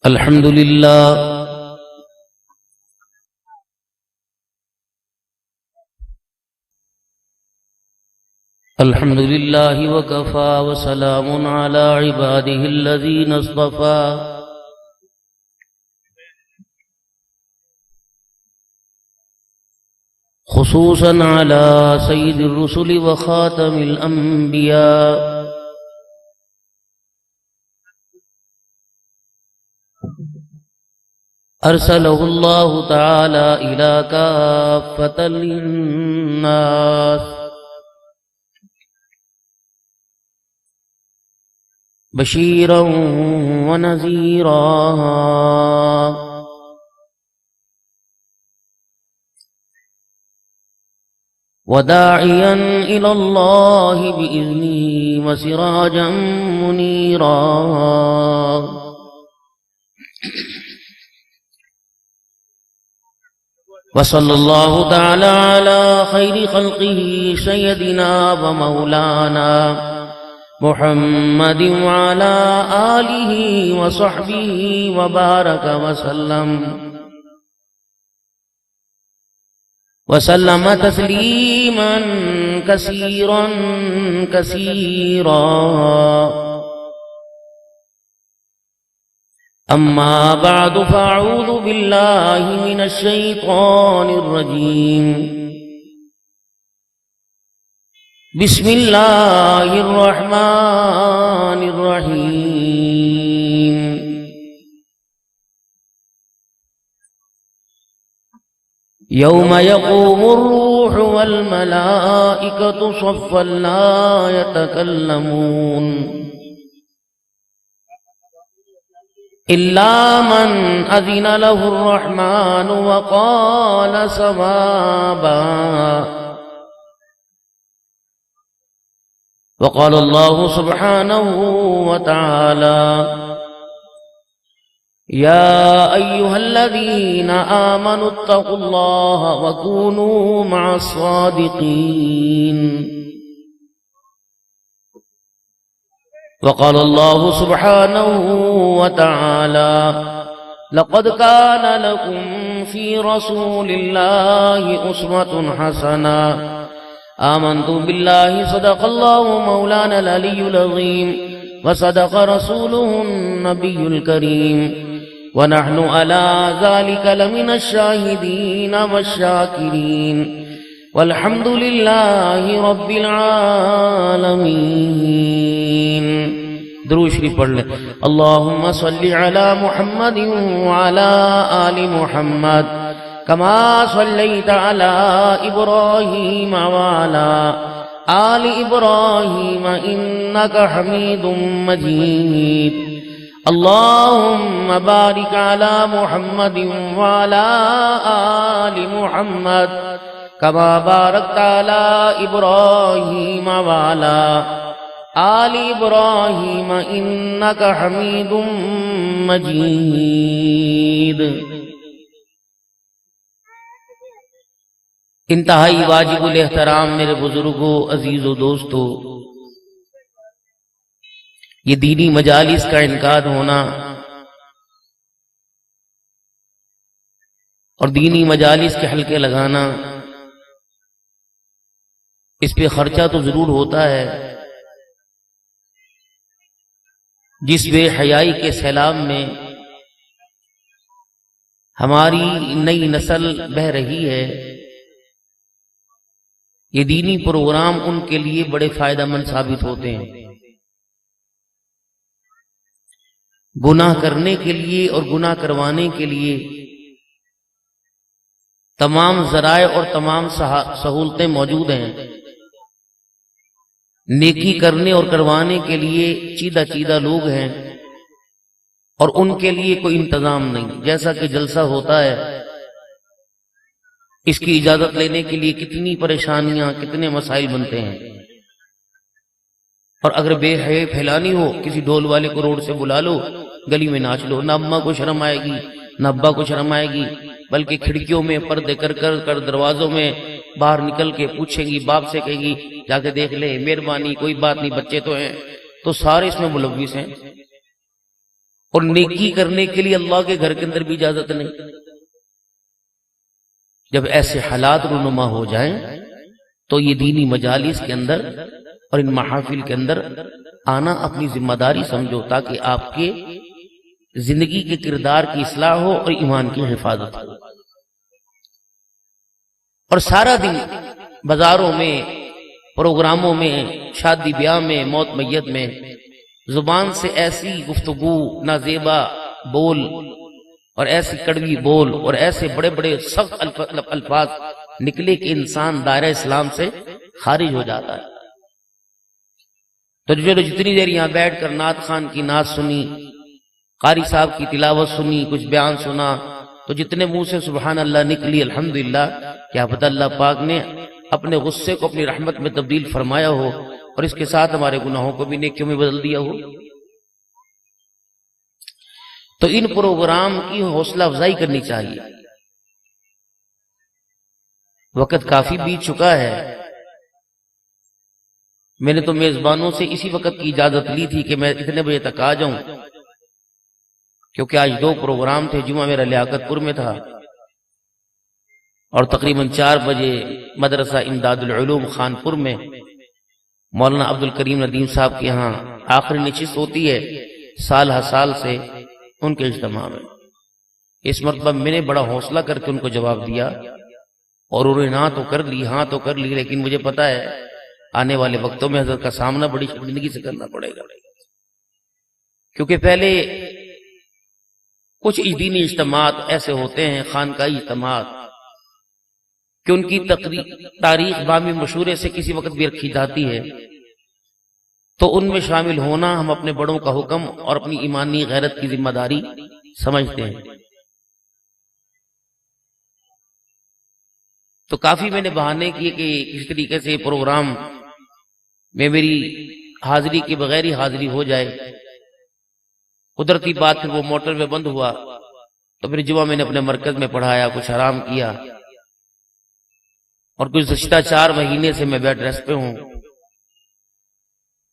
الحمد لله الحمد لله وكفى وسلام على عباده الذين اصطفى خصوصا على سيد الرسل وخاتم الأنبياء أرسله الله تعالى إلى كافة للناس بشيرا ونذيرا وداعيا إلى الله بإذنه وسراجا منيرا وصلى الله تعالى على خير خلقه سيدنا ومولانا محمد وعلى آله وصحبه وبارك وسلم تسليما كثيرا كثيرا. أما بعد فأعوذ بالله من الشيطان الرجيم. بسم الله الرحمن الرحيم. يوم يقوم الروح والملائكة صفا لا يتكلمون إلا من أذن له الرحمن وقال صوابا. وقال الله سبحانه وتعالى: يا أيها الذين آمنوا اتقوا الله وكونوا مع الصادقين. وقال الله سبحانه وتعالى: لقد كان لكم في رسول الله أسوة حسنة. آمنت بالله صدق الله مولانا العلي العظيم وصدق رسوله النبي الكريم ونحن على ذلك لمن الشاهدين والشاكرين والحمد لله رب العالمين. درود شریف پڑھ لیں. اللہم صلی علی محمد وعلی آل محمد كما صليت على إبراهيم وعلى آل إبراهيم إنك حميد مجيد. اللهم بارك على محمد وعلى آل محمد كما باركت على إبراهيم وعلى آل إبراهيم إنك حميد مجيد. انتہائی واجب الاحترام میرے بزرگوں، عزیز و دوستو، یہ دینی مجالس کا انعقاد ہونا اور دینی مجالس کے حلقے لگانا، اس پہ خرچہ تو ضرور ہوتا ہے. جس بے حیائی کے سیلاب میں ہماری نئی نسل بہہ رہی ہے، یہ دینی پروگرام ان کے لیے بڑے فائدہ مند ثابت ہوتے ہیں. گناہ کرنے کے لیے اور گناہ کروانے کے لیے تمام ذرائع اور تمام سہولتیں موجود ہیں. نیکی کرنے اور کروانے کے لیے چیدہ چیدہ لوگ ہیں اور ان کے لیے کوئی انتظام نہیں. جیسا کہ جلسہ ہوتا ہے، اس کی اجازت لینے کے لیے کتنی پریشانیاں، کتنے مسائل بنتے ہیں. اور اگر بے حیائی پھیلانی ہو، کسی ڈھول والے کو روڈ سے بلا لو، گلی میں ناچ لو. نہ اماں کو شرم آئے گی، نہ ابا کو شرم آئے گی، بلکہ کھڑکیوں میں پردے کر دروازوں میں باہر نکل کے پوچھیں گی، باپ سے کہے گی جا کے دیکھ لے، مہربانی، کوئی بات نہیں، بچے تو ہیں. تو سارے اس میں ملوث ہیں. اور نیکی کرنے کے لیے اللہ کے گھر کے اندر بھی اجازت نہیں۔ جب ایسے حالات رونما ہو جائیں تو یہ دینی مجالس کے اندر اور ان محافل کے اندر آنا اپنی ذمہ داری سمجھو، تاکہ آپ کے زندگی کے کردار کی اصلاح ہو اور ایمان کی حفاظت ہو۔ اور سارا دن بازاروں میں، پروگراموں میں، شادی بیاہ میں، موت میت میں زبان سے ایسی گفتگو نازیبا بول اور ایسی کڑوی بول اور ایسے بڑے بڑے سخت الفاظ نکلے کہ انسان دائرہ اسلام سے خارج ہو جاتا ہے۔ تو جو جتنی دیر یہاں بیٹھ کر نعت خان کی نعت سنی، قاری صاحب کی تلاوت سنی، کچھ بیان سنا، تو جتنے منہ سے سبحان اللہ نکلی الحمدللہ، کیا پتہ اللہ پاک نے اپنے غصے کو اپنی رحمت میں تبدیل فرمایا ہو اور اس کے ساتھ ہمارے گناہوں کو بھی نیکیوں میں بدل دیا ہو۔ تو ان پروگرام کی حوصلہ افزائی کرنی چاہیے۔ وقت کافی بیت چکا ہے، میں نے تو میزبانوں سے اسی وقت کی اجازت لی تھی کہ میں اتنے بجے تک آ جاؤں، کیونکہ آج 2 پروگرام تھے۔ جمعہ میرا لیاقت پور میں تھا اور تقریباً 4 بجے مدرسہ امداد العلوم خانپور میں مولانا عبد الکریم ندیم صاحب کے ہاں آخری نشست ہوتی ہے سال ہر سال سے ان کے اجتماع میں۔ اس مرتبہ میں نے بڑا حوصلہ کر کے ان کو جواب دیا اور انہوں نے ہاں تو کر لی، لیکن مجھے پتا ہے آنے والے وقتوں میں حضرت کا سامنا بڑی شرمندگی سے کرنا پڑے گا، کیونکہ پہلے کچھ دینی اجتماعات ایسے ہوتے ہیں، خانقاہی اجتماعات، کہ ان کی تاریخ بامی مشورے سے کسی وقت بھی رکھی جاتی ہے، تو ان میں شامل ہونا ہم اپنے بڑوں کا حکم اور اپنی ایمانی غیرت کی ذمہ داری سمجھتے ہیں۔ تو کافی میں نے بہانے کیے کہ کس طریقے سے پروگرام میں میری حاضری کے بغیر ہی حاضری ہو جائے۔ قدرتی بات پھر وہ موٹر وے بند ہوا، تو پھر جمعہ میں نے اپنے مرکز میں پڑھایا، کچھ آرام کیا، اور کچھ گزشتہ 4 مہینے سے میں بیڈ ریسٹ پہ ہوں۔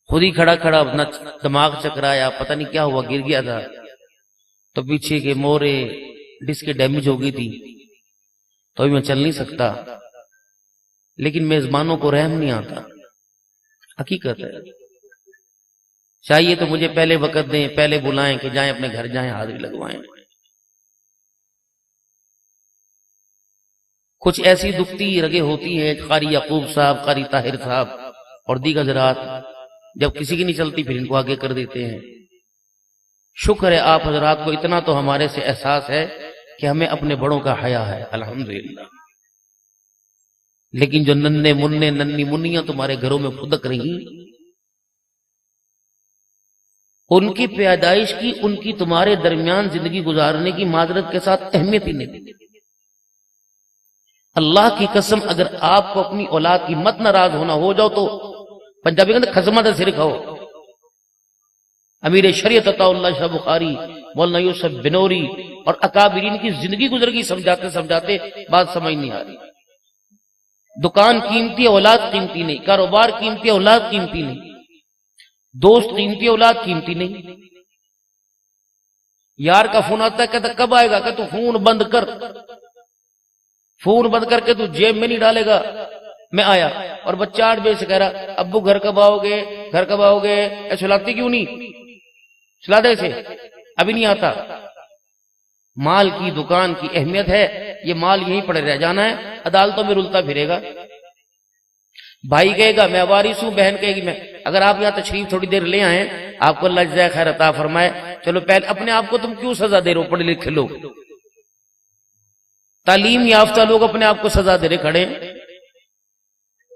خود ہی کھڑا اپنا دماغ چکرایا، پتہ نہیں کیا ہوا، گر گیا تھا، تو پیچھے کے مورے ڈسک ڈیمیج ہو گئی تھی، تو ابھی میں چل نہیں سکتا۔ لیکن میزبانوں کو رحم نہیں آتا، حقیقت ہے۔ چاہیے تو مجھے پہلے وقت دیں، پہلے بلائیں کہ جائیں اپنے گھر جائیں، حاضری لگوائیں۔ کچھ ایسی دکھتی رگیں ہوتی ہیں، قاری یعقوب صاحب، قاری طاہر صاحب اور دیگر حضرات، جب کسی کی نہیں چلتی پھر ان کو آگے کر دیتے ہیں۔ شکر ہے آپ حضرات کو اتنا تو ہمارے سے احساس ہے کہ ہمیں اپنے بڑوں کا حیا ہے، الحمدللہ۔ لیکن جو ننھے مننے ننھی منیاں تمہارے گھروں میں پھدک رہی، ان کی پیدائش کی، ان کی تمہارے درمیان زندگی گزارنے کی معذرت کے ساتھ اہمیت ہی نہیں۔ اللہ کی قسم اگر آپ کو اپنی اولاد کی مت ناراض ہونا ہو جاؤ تو پنجابی کہتے خزمہ دے سر کھاؤ۔ امیر شریعت عطا اللہ شاہ بخاری، مولانا یوسف بنوری اور اکابرین کی زندگی گزر گئی سمجھاتے سمجھاتے بات سمجھ نہیں آ رہی۔ دکان قیمتی، اولاد قیمتی نہیں، کاروبار قیمتی، اولاد قیمتی نہیں، دوست قیمتی، اولاد قیمتی نہیں۔ یار کا فون آتا ہے، کہتا کب آئے گا، کہ تو فون بند کر، فون بند کر کے تو جیب میں نہیں ڈالے گا، میں آیا۔ اور بچہ 8 بجے سے کہہ رہا ابو گھر کب آؤ گے، گھر کب آؤ گے، سلاتے کیوں نہیں، سلا دے سے، ابھی نہیں آتا۔ مال کی دکان کی اہمیت ہے، یہ مال یہیں پڑے رہ جانا ہے، عدالتوں میں رلتا پھرے گا۔ بھائی کہے گا میں وارث ہوں، بہن کہے گی میں۔ اگر آپ یہاں تشریف تھوڑی دیر لے آئیں، آپ کو اللہ جزائے خیر عطا فرمائے، چلو پہلے اپنے آپ کو تم کیوں سزا دے رہے ہو، پڑھے لکھے لوگ، تعلیم یافتہ لوگ اپنے آپ کو سزا دے رہے کھڑے۔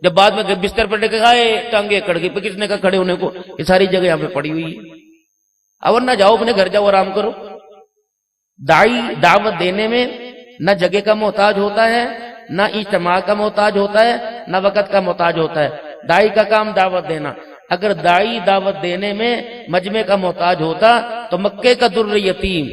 جب بعد میں بستر پر ڈے گئے ٹانگیں کڑ گئی، کس نے کہا کھڑے ہونے کو، یہ ساری جگہ یہاں پہ پڑی ہوئی ہے۔ اور نہ جاؤ اپنے گھر، جاؤ آرام کرو۔ داعی دعوت دینے میں نہ جگہ کا محتاج ہوتا ہے، نہ اجتماع کا محتاج ہوتا ہے، نہ وقت کا محتاج ہوتا ہے۔ داعی کا کام دعوت دینا۔ اگر داعی دعوت دینے میں مجمع کا محتاج ہوتا تو مکے کا در یتیم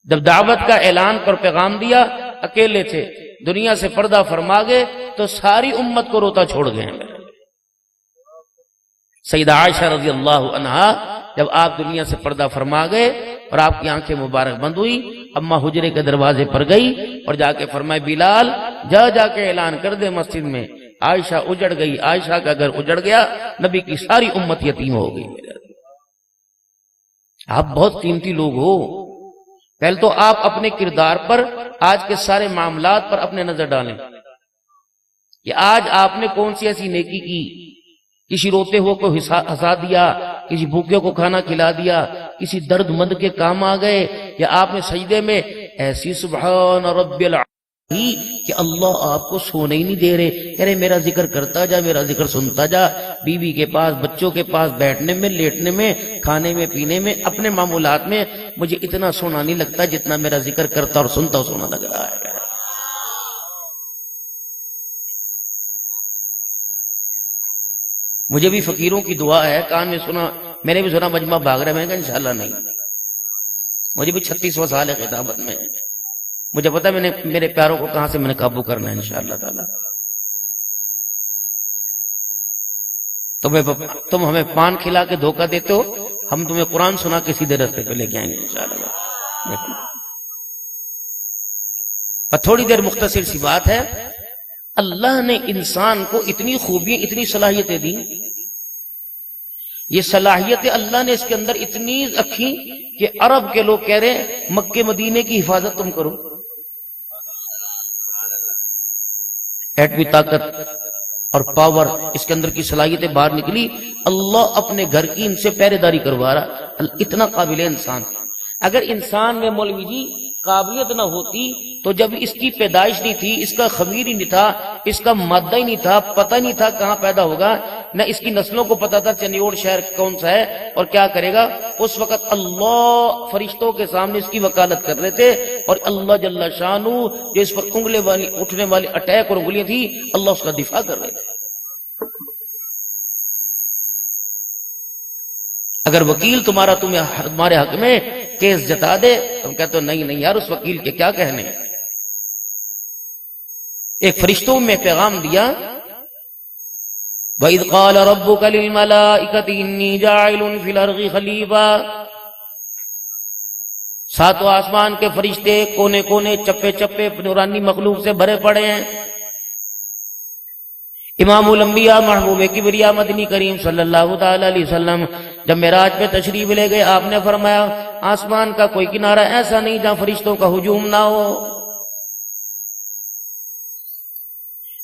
جب دعوت کا اعلان کر پیغام دیا اکیلے تھے، دنیا سے پردہ فرما گئے تو ساری امت کو روتا چھوڑ گئے۔ سیدہ عائشہ رضی اللہ عنہا جب آپ دنیا سے پردہ فرما گئے اور آپ کی آنکھیں مبارک بند ہوئی، اماں حجرے کے دروازے پر گئی اور جا کے فرمائے بلال جا کے اعلان کر دے مسجد میں، عائشہ اجڑ گئی، عائشہ کا گھر اجڑ گیا، نبی کی ساری امت یتیم ہو گئی۔ آپ بہت قیمتی لوگ ہو، پہلے تو آپ اپنے کردار پر، آج کے سارے معاملات پر اپنے نظر ڈالیں کہ آج آپ نے کون سی ایسی نیکی کی، کسی روتے ہوئے کو ہنسا دیا، کسی بھوکے کو کھانا کھلا دیا، کسی درد مند کے کام آ گئے، یا آپ نے سجدے میں ایسی سبحان رب العلی کہ اللہ آپ کو سونے ہی نہیں دے رہے، کہہ رہے میرا ذکر کرتا جا، میرا ذکر سنتا جا، بیوی کے پاس، بچوں کے پاس بیٹھنے میں، لیٹنے میں، کھانے میں، پینے میں، اپنے معمولات میں مجھے اتنا سونا نہیں لگتا جتنا میرا ذکر کرتا اور سنتا سونا لگ رہا ہے۔ مجھے بھی فقیروں کی دعا ہے، کان میں سنا، میں نے بھی سنا مجمع بھاگ رہے، میں نے کہا انشاءاللہ نہیں، مجھے بھی 36واں سال ہے خطابت میں، مجھے پتا میں نے میرے پیاروں کو کہاں سے میں نے قابو کرنا ہے انشاءاللہ تعالی۔ تم ہمیں پان کھلا کے دھوکہ دیتے ہو، ہم تمہیں قرآن سنا کے سیدھے راستے پہ لے کے آئیں گے انشاءاللہ۔ اور تھوڑی دیر مختصر سی بات ہے، اللہ نے انسان کو اتنی خوبیاں، اتنی صلاحیتیں دی، یہ صلاحیتیں اللہ نے اس کے اندر اتنی رکھی کہ عرب کے لوگ کہہ رہے ہیں مکے مدینے کی حفاظت تم کرو، ایٹمی طاقت اور پاور اس کے اندر کی صلاحیتیں باہر نکلی، اللہ اپنے گھر کی ان سے پہرے داری کروا رہا، اتنا قابل انسان۔ اگر انسان میں مولوی جی قابلیت نہ ہوتی تو جب اس کی پیدائش نہیں تھی، اس کا خمیر ہی نہیں تھا، اس کا مادہ ہی نہیں تھا، پتہ نہیں تھا کہاں پیدا ہوگا، نہ اس کی نسلوں کو پتا تھا چنیوڑ شہر کون سا ہے اور کیا کرے گا، اس وقت اللہ فرشتوں کے سامنے اس کی وکالت کر رہے تھے، اور اللہ جل شانہ جو اس پر انگلے والی اٹھنے والی اٹیک اور انگلیاں تھی، اللہ اس کا دفاع کر رہے تھے۔ اگر وکیل تمہارے حق میں کیس جتا دے، تم کہتے ہو نہیں یار اس وکیل کے کیا کہنے۔ ایک فرشتوں میں پیغام دیا، وَإِذْ قَالَ رَبُّكَ لِلْمَلَائِكَةِ إِنِّي جَاعِلٌ فِي الْأَرْضِ خَلِيفَةً، ساتوں آسمان کے فرشتے کونے کونے، چپے چپے نورانی مخلوق سے بھرے پڑے ہیں۔ امام الانبیاء محبوب کبریا مدنی کریم صلی اللہ تعالی علیہ وسلم جب معراج پہ تشریف لے گئے، آپ نے فرمایا آسمان کا کوئی کنارہ ایسا نہیں جہاں فرشتوں کا ہجوم نہ ہو۔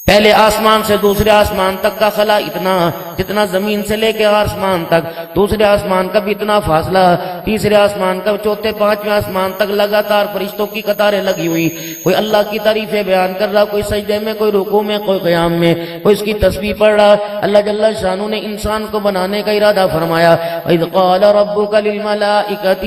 پہلے آسمان سے دوسرے آسمان تک کا خلا اتنا، جتنا زمین سے لے کے آسمان تک، دوسرے آسمان کا بھی اتنا فاصلہ، تیسرے آسمان کا، چوتھے پانچویں آسمان تک لگاتار فرشتوں کی قطاریں لگی ہوئی، کوئی اللہ کی تعریفیں بیان کر رہا، کوئی سجدے میں، کوئی رکوع میں، کوئی قیام میں، کوئی اس کی تسبیح پڑھ رہا۔ اللہ جل شانہ نے انسان کو بنانے کا ارادہ فرمایا، وَإِذْ قَالَ رَبُّكَ لِلْمَلَائِكَةِ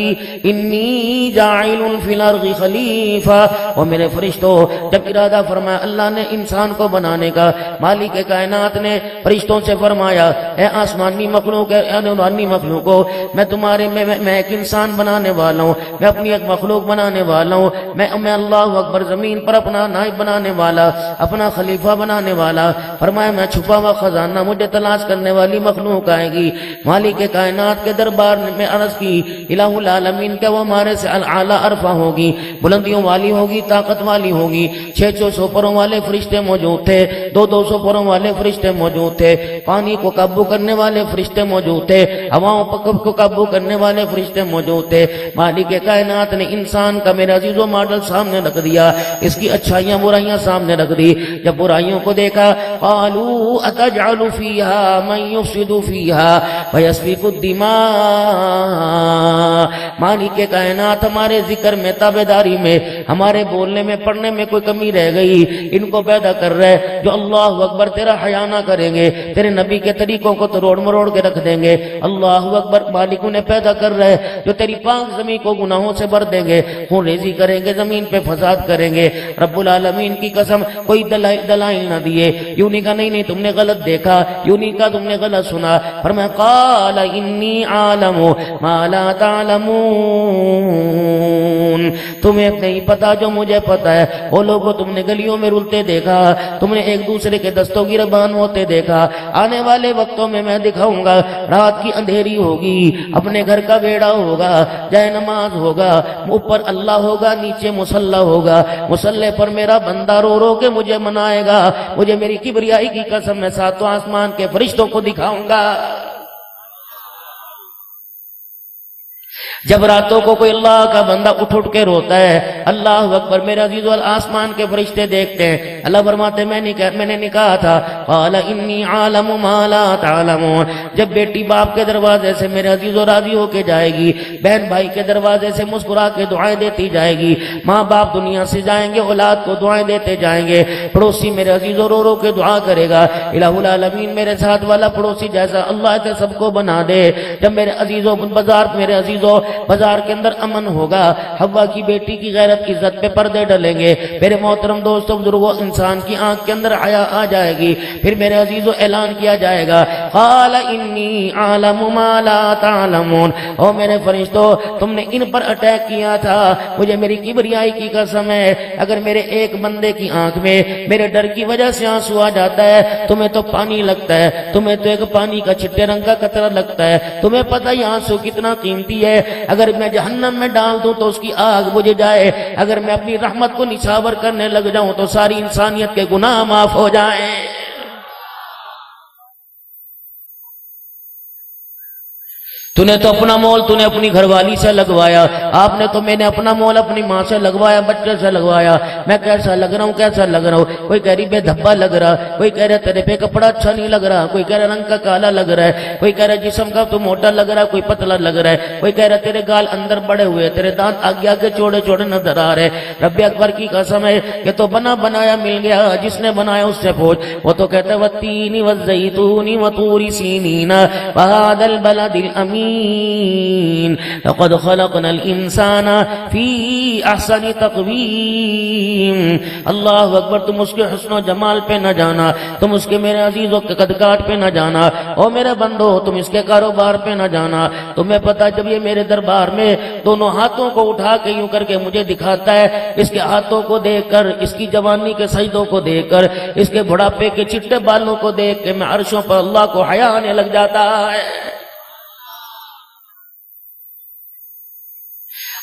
إِنِّي جَاعِلٌ فِي الْأَرْضِ خَلِيفَةً، اور میرے فرشتوں، جب ارادہ فرمایا اللہ نے انسان کو بنانے کا، مالک کائنات نے فرشتوں سے فرمایا اے آسمانی مخلوق، اے نورانی مخلوقو، میں تمہارے میں ایک انسان بنانے والا ہوں، میں اپنی ایک مخلوق بنانے والا ہوں، میں اللہ اکبر زمین پر اپنا نائب بنانے والا، اپنا خلیفہ بنانے والا۔ فرمایا میں چھپا ہوا خزانہ، مجھے تلاش کرنے والی مخلوق آئے گی۔ مالک کائنات کے دربار میں عرض کی الہ العالمین کہ وہ ہمارے سے اعلیٰ عرفہ ہوگی، بلندیوں والی ہوگی، طاقت والی ہوگی، 600 پروں والے فرشتے موجود تھے، 200 پروں والے فرشتے موجود تھے، پانی کو قابو کرنے والے فرشتے موجود تھے، ہواؤں کو قابو کرنے والے فرشتے موجود تھے۔ مالک کائنات نے انسان کا میرا عزیز و ماڈل سامنے رکھ دیا، اس کی اچھائیاں برائیاں سامنے رکھ دی۔ جب برائیوں کو دیکھا، قالوا اتجعل فیہا من یفسد فیہا ویسفک الدماء، مالک کائنات ہمارے ذکر میں، تابعداری میں، ہمارے بولنے میں، پڑھنے میں کوئی کمی رہ گئی، ان کو پیدا کر رہے جو اللہ اکبر تیرا حیا نہ کریں گے، تیرے نبی کے طریقوں کو توڑ مروڑ کے رکھ دیں گے۔ اللہ اکبر، مالک انہیں پیدا کر رہے جو تیری پاک زمین کو گناہوں سے بھر دیں گے، خون ریزی کریں گے، زمین پہ فساد کریں گے۔ رب العالمین کی قسم، کوئی دلائل نہ دیے، یوں نہیں کہا نہیں تم نے غلط دیکھا، یوں نہیں کہا تم نے غلط سنا، فرمایا قال انی عالم ما لا تعلمون، تمہیں نہیں پتا جو مجھے پتا ہے۔ وہ لوگوں تم نے گلیوں میں رلتے دیکھا، تم نے ایک دوسرے کے دستوں کی ربان ہوتے دیکھا، آنے والے وقتوں میں میں دکھاؤں گا۔ رات کی اندھیری ہوگی، اپنے گھر کا بیڑا ہوگا، جائے نماز ہوگا، اوپر اللہ ہوگا، نیچے مصلی ہوگا، مصلی پر میرا بندہ رو رو کے مجھے منائے گا۔ مجھے میری کبریائی کی قسم میں ساتوں آسمان کے فرشتوں کو دکھاؤں گا۔ جب راتوں کو کوئی اللہ کا بندہ اٹھ اٹھ کے روتا ہے، اللہ اکبر، میرے عزیز آسمان کے فرشتے دیکھتے ہیں۔ اللہ فرماتے میں نے کہا تھا قال انی عالم ما لا تعلمون۔ جب بیٹی باپ کے دروازے سے میرے عزیز راضی ہو کے جائے گی، بہن بھائی کے دروازے سے مسکرا کے دعائیں دیتی جائے گی، ماں باپ دنیا سے جائیں گے، اولاد کو دعائیں دیتے جائیں گے، پڑوسی میرے عزیز رو رو کے دعا کرے گا، الہ العالمین میرے ساتھ والا پڑوسی جیسا اللہ کے سب کو بنا دے۔ جب میرے عزیزوں میرے عزیزوں بازار کے اندر امن ہوگا، حوا کی بیٹی کی غیرت کی عزت پہ پردے ڈلیں گے، میرے محترم دوستوں بزرگوں، انسان کی آنکھ کے اندر حیا آ جائے گی، پھر میرے عزیزوں اعلان کیا جائے گا قال انی عالم ما لا تعلمون۔ او میرے فرشتوں، تم نے ان پر اٹیک کیا تھا، مجھے میری کبریائی کی قسم ہے، اگر میرے ایک بندے کی آنکھ میں میرے ڈر کی وجہ سے آنسو آ جاتا ہے، تمہیں تو پانی لگتا ہے، تمہیں تو ایک پانی کا چٹے رنگ کا قطرہ لگتا ہے، تمہیں پتہ یہ آنسو کتنا قیمتی ہے، اگر میں جہنم میں ڈال دوں تو اس کی آگ بجھ جائے، اگر میں اپنی رحمت کو نچھاور کرنے لگ جاؤں تو ساری انسانیت کے گناہ معاف ہو جائیں۔ تو نے تو اپنا مول تو نے اپنی گھر والی سے لگوایا، آپ نے تو میں نے اپنا مول اپنی ماں سے لگوایا، بچے سے لگوایا، میں کیسا لگ رہا ہوں کیسا لگ رہا ہوں، کوئی کہہ رہی بے دھبا لگ رہا، کوئی کہہ رہا تیرے پہ کپڑا اچھا نہیں لگ رہا، کوئی کہہ رہا رنگ کا کالا لگ رہا ہے، کوئی کہہ رہا جسم کا تو موٹا لگ رہا ہے، کوئی پتلا لگ رہا ہے، کوئی کہہ رہا تیرے گال اندر بڑے ہوئے، تیرے دانت آگے آگے چوڑے چوڑے نظر آ رہے۔ رب اکبر کی قسم ہے کہ تو بنایا مل گیا، جس نے بنایا اس سے پوچھ۔ وہ تو کہتے والتین والزیتون وطور سینین وهذا البلد الامین لقد خلقنا الانسان فی احسن تقویم۔ اللہ اکبر، تم اس کے حسن و جمال پہ نہ جانا، تم اس کے میرے عزیزوں کے قد کاٹ پہ نہ جانا، او میرے بندو تم اس کے کاروبار پہ نہ جانا۔ تمہیں پتا جب یہ میرے دربار میں دونوں ہاتھوں کو اٹھا کے یوں کر کے مجھے دکھاتا ہے، اس کے ہاتھوں کو دیکھ کر، اس کی جوانی کے سجدوں کو دیکھ کر، اس کے بڑھاپے کے چٹے بالوں کو دیکھ کے میں عرشوں پر اللہ کو حیا آنے لگ جاتا ہے۔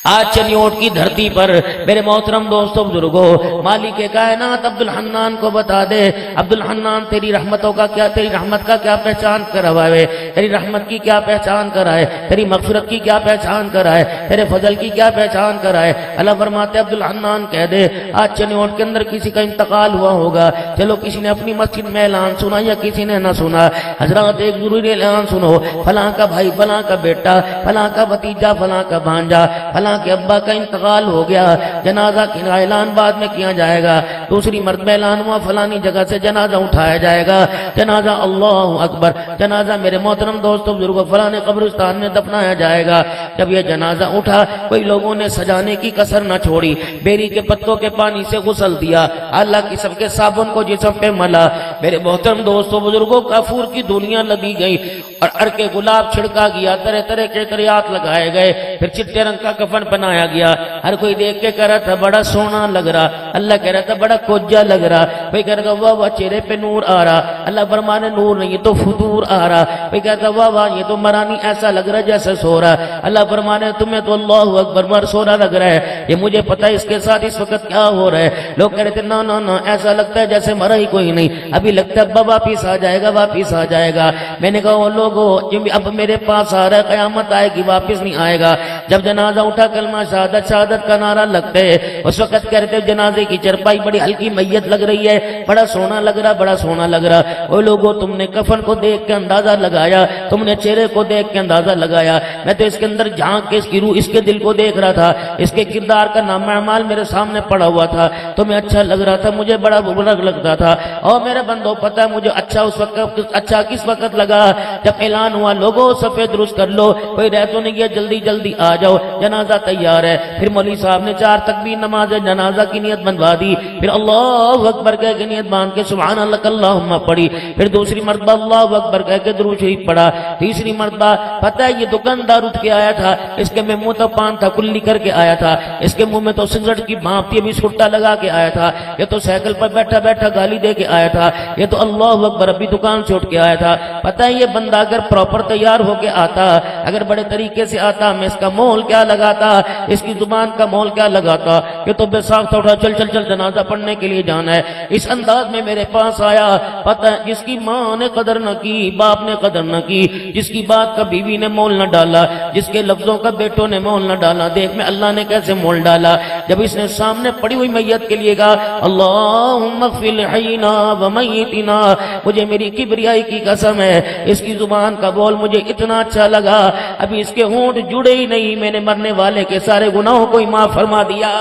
آج چنیوٹ کی دھرتی پر میرے محترم دوستوں بزرگوں، مالک کائنات عبد الحنان کو بتا دے، عبد الحنان تیری رحمتوں کا کیا، تیری رحمت کا کیا پہچان کرائے، تیری رحمت کی کیا پہچان کرائے، تیری مغفرت کی کیا پہچان کرائے، تیرے فضل کی کیا پہچان کرائے۔ اللہ فرماتے عبد الحنان کہہ دے آج چنیوٹ کے اندر کسی کا انتقال ہوا ہوگا، چلو کسی نے اپنی مسجد میں اعلان سنا یا کسی نے نہ سنا، حضرات ایک ضروری اعلان سنو، فلاں کا بھائی، فلاں کا بیٹا، فلاں کا بھتیجا، فلاں کا بھانجا، فلاں کہ ابا کا انتقال ہو گیا، جنازہ کا اعلان بعد میں کیا جائے گا، دوسری مرتبہ اعلان ہوا فلانی جگہ سے جنازہ اٹھایا جائے گا، جنازہ اللہ اکبر، جنازہ میرے محترم دوستوں بزرگوں فلانے قبرستان میں دفنایا جائے گا۔ جب یہ جنازہ اٹھا کوئی لوگوں نے سجانے کی کسر نہ چھوڑی، بیری کے پتوں کے پانی سے غسل دیا، اللہ کی سب کے صابن کو جسم پہ ملا، میرے محترم دوستوں بزرگوں کافور کی دنیا لگی گئی اور عرق گلاب چھڑکا گیا، طرح طرح کے قریات لگائے گئے، پھر چٹے رنگ کا کفن بنایا گیا، ہر کوئی دیکھ کے کہہ رہا تھا بڑا سونا لگ رہا، اللہ کہہ رہا تھا بڑا کوجا لگ رہا، کوئی کہہ رہا تھا واہ واہ چہرے پہ نور آ رہا، اللہ فرمانے نور نہیں یہ تو فطور آ رہا، کوئی کہتا تھا واہ واہ یہ تو مرانی ایسا لگ رہا جیسے سو رہا، اللہ فرمانے تمہیں تو اللہ اکبر مر سونا لگ رہا ہے، یہ مجھے پتا ہے اس کے ساتھ اس وقت کیا ہو رہا ہے۔ لوگ کہہ رہے تھے نا نا نا ایسا لگتا ہے جیسے مرا ہی کوئی نہیں، ابھی لگتا ہے ابا واپس آ جائے گا واپس آ جائے گا۔ میں نے کہا وہ لوگوں اب میرے پاس آ رہا ہے، قیامت آئے گی واپس نہیں آئے گا۔ جب جنازہ اٹھا کلمہ شہادت شہادت کا نعرہ لگتے اس وقت کہتے جنازے کی چرپائی بڑی ہلکی میت لگ رہی ہے، بڑا سونا لگ رہا بڑا سونا لگ رہا۔ وہ لوگوں تم نے کفن کو دیکھ کے اندازہ لگایا، تم نے چہرے کو دیکھ کے اندازہ لگایا، میں تو اس کے اندر جھانک کے اس کی روح اس کے دل کو دیکھ رہا تھا، اس کے کردار گناہگار کا نام اعمال میرے سامنے پڑا ہوا تھا تو میں اچھا لگ رہا تھا، مجھے بڑا برا لگتا تھا. اور میرے بندوں پتہ ہے مجھے اچھا اس وقت اچھا کس وقت لگا جب اعلان ہوا لوگوں صفے درست کر لو، کوئی رہ تو نہیں گیا، جلدی جلدی آ جاؤ جنازہ تیار ہے. پھر مولوی صاحب نے 4 تکبیر نماز جنازہ کی نیت بنوا دی، پھر اللہ اکبر کہہ کے نیت باندھ کے سبحان اللہ اللہم پڑھی، پھر دوسری مرتبہ اللہ اکبر کہہ کے درود شریف پڑھا، تیسری مرتبہ پتہ ہے یہ دکاندار اٹھ کے آیا تھا، اس کے منہ تو پان تھا کلی کر کے آیا تھا، اس کے منہ میں تو سگریٹ کی بھانپ تھی ابھی سٹا لگا کے آیا تھا، یہ تو سائیکل پر بیٹھا بیٹھا گالی دے کے آیا تھا، یہ تو اللہ اکبر ابھی دکان سے اٹھ کے آیا تھا. پتہ ہے یہ بندہ اگر پراپر تیار ہو کے آتا، اگر بڑے طریقے سے آتا، میں اس کا مول کیا لگاتا، اس کی زبان کا مول کیا لگاتا. یہ تو بے ساختہ اٹھا چل چل چل جنازہ پڑھنے کے لیے جانا ہے. اس انداز میں میرے پاس آیا. پتہ ہے جس کی ماں نے قدر نہ کی، باپ نے قدر نہ کی، جس کی بات کا بیوی نے مول نہ ڈالا، جس کے لفظوں کا بیٹوں نے مول نہ ڈالا، دیکھ میں اللہ نے کیسے مول ڈالا. جب اس نے سامنے پڑی ہوئی میت کے لیے کہا اللہم اغفر لحینا ومیتنا، مجھے میری کبریائی کی قسم ہے اس کی زبان کا بول مجھے اتنا اچھا لگا، ابھی اس کے ہونٹ جڑے ہی نہیں، میں نے مرنے والے کے سارے گناہوں کو ہی معاف فرما دیا.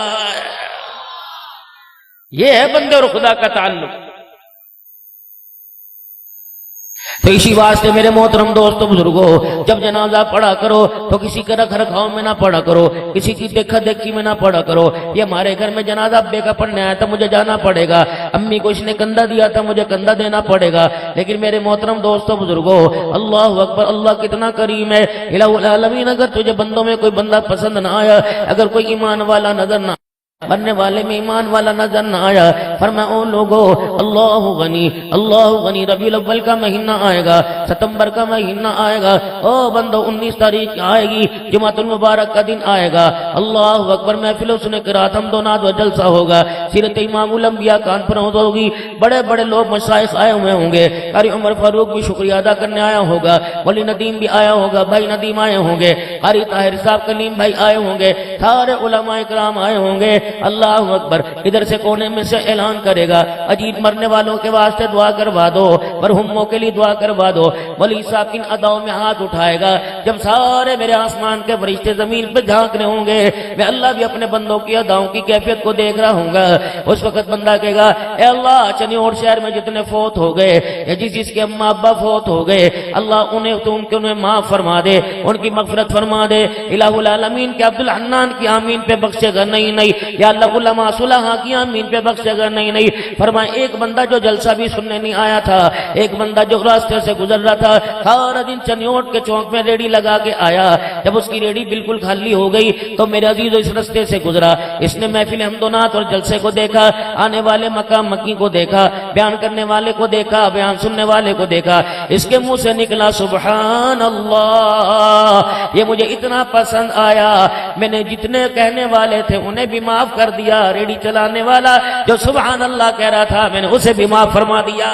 یہ ہے بندے اور خدا کا تعلق. تو اسی واسطے میرے محترم دوستو بزرگو، جب جنازہ پڑھا کرو تو کسی کے رکھ رکھاؤ میں نہ پڑھا کرو، کسی کی دیکھا دیکھی میں نہ پڑھا کرو. یہ ہمارے گھر میں جنازہ ابے کا پڑھنے آیا تھا، مجھے جانا پڑے گا. امی کو اس نے کندھا دیا تھا، مجھے کندھا دینا پڑے گا. لیکن میرے محترم دوستو بزرگو، اللہ اکبر، اللہ کتنا کریم ہے. الہ العالمین اگر تجھے بندوں میں کوئی بندہ پسند نہ آیا، اگر کوئی ایمان والا نظر نہ مرنے والے میں ایمان والا نظر نہ آیا، فرمایا او لوگو اللہ غنی ربیع الاول کا مہینہ آئے گا، ستمبر کا مہینہ آئے گا، او بندو 19 تاریخ آئے گی، جمعۃ المبارک کا دن آئے گا. اللہ اکبر، محفل و سنے قرات حمد و نعت و جلسہ ہوگا، سیرت امام الانبیاء کانفرنس ہوگی، بڑے بڑے لوگ مشائخ آئے ہوئے ہوں گے، قاری عمر فاروق بھی شکریہ ادا کرنے آیا ہوگا، ولی ندیم بھی آیا ہوگا، بھائی ندیم آئے ہوں گے، قاری طاہر صاحب کلیم بھائی آئے ہوں گے، سارے علماء کرام آئے ہوں گے. اللہ اکبر، ادھر سے کونے میں سے اعلان کرے گا عجیب مرنے والوں کے واسطے دعا کروا دو، مرحوموں کے لیے دعا کروا دو. ولی صاحب کن اداؤں میں ہاتھ اٹھائے گا. جب سارے میرے آسمان کے فرشتے زمین پہ جھانک رہے ہوں گے، میں اللہ بھی اپنے بندوں کی اداؤں کی کیفیت کو دیکھ رہا ہوں گا. اس وقت بندہ کہے گا اے اللہ چنیوڑ شہر میں جتنے فوت ہو گئے یا جس کے اما ابا فوت ہو گئے، اللہ انہیں معاف فرما دے، ان کی مغفرت فرما دے. الہ العالمین کے عبد الحنان کی آمین پہ بخشے گا نہیں یا اللہ علماء صلحاء کی آمین پہ بخشے گا نہیں. فرمائے ایک بندہ جو جلسہ بھی سننے نہیں آیا تھا، ایک بندہ جو راستے سے گزر رہا تھا، سارا دن چنیوٹ کے چوک میں ریڑی لگا کے آیا، جب اس کی ریڑی بالکل خالی ہو گئی تو میرے عزیز اس راستے سے گزرا، اس نے محفل حمد و نعت اور جلسے کو دیکھا، آنے والے مقام مکی کو دیکھا، بیان کرنے والے کو دیکھا، بیان سننے والے کو دیکھا. اس کے منہ سے نکلا سبحان اللہ، یہ مجھے اتنا پسند آیا، میں نے جتنے کہنے والے تھے انہیں بھی معاف کر دیا، ریڑی چلانے والا جو سبحان اللہ کہہ رہا تھا میں نے اسے بھی معاف فرما دیا.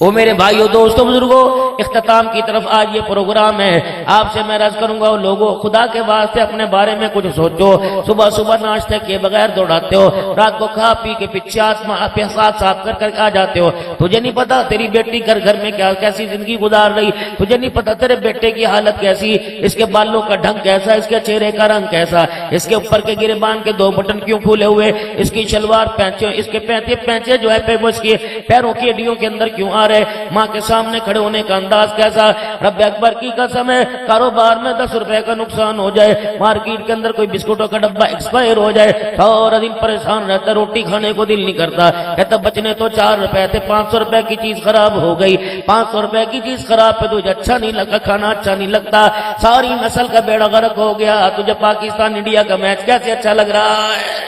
وہ میرے بھائیو دوستو بزرگو، اختتام کی طرف آج یہ پروگرام ہے. آپ سے میں عرض کروں گا لوگوں خدا کے واسطے اپنے بارے میں کچھ سوچو. صبح صبح ناشتے کے بغیر دوڑاتے ہو، رات کو کھا پی کے ساتھ صاف کر آ جاتے ہو. تجھے نہیں پتا تیری بیٹی گھر میں کیسی زندگی گزار رہی، تجھے نہیں پتا تیرے بیٹے کی حالت کیسی، اس کے بالوں کا ڈھنگ کیسا، اس کے چہرے کا رنگ کیسا، اس کے اوپر کے گریبان کے 2 بٹن کیوں کھولے ہوئے، اس کی شلوار اس کے پینچے جو ہے اس کے پیروں کی ہڈیوں کے اندر کیوں آ رہے، ماں کے سامنے کھڑے ہونے کا انداز کیسا. رب اکبر کی قسم ہے، کاروبار میں 10 روپے کا نقصان ہو جائے، مارکیٹ کے اندر کوئی بسکٹوں کا ڈبہ ایکسپائر ہو جائے، سارا دن پریشان رہتا، روٹی کھانے کو دل نہیں کرتا، کہتا بچنے تو 4 روپے تھے، 500 روپے کی چیز خراب ہو گئی، 500 روپے کی چیز خراب پہ تجھے اچھا نہیں لگا، کھانا اچھا نہیں لگتا، ساری نسل کا بیڑا غرق ہو گیا، تجھے پاکستان انڈیا کا میچ کیسے اچھا لگ رہا ہے.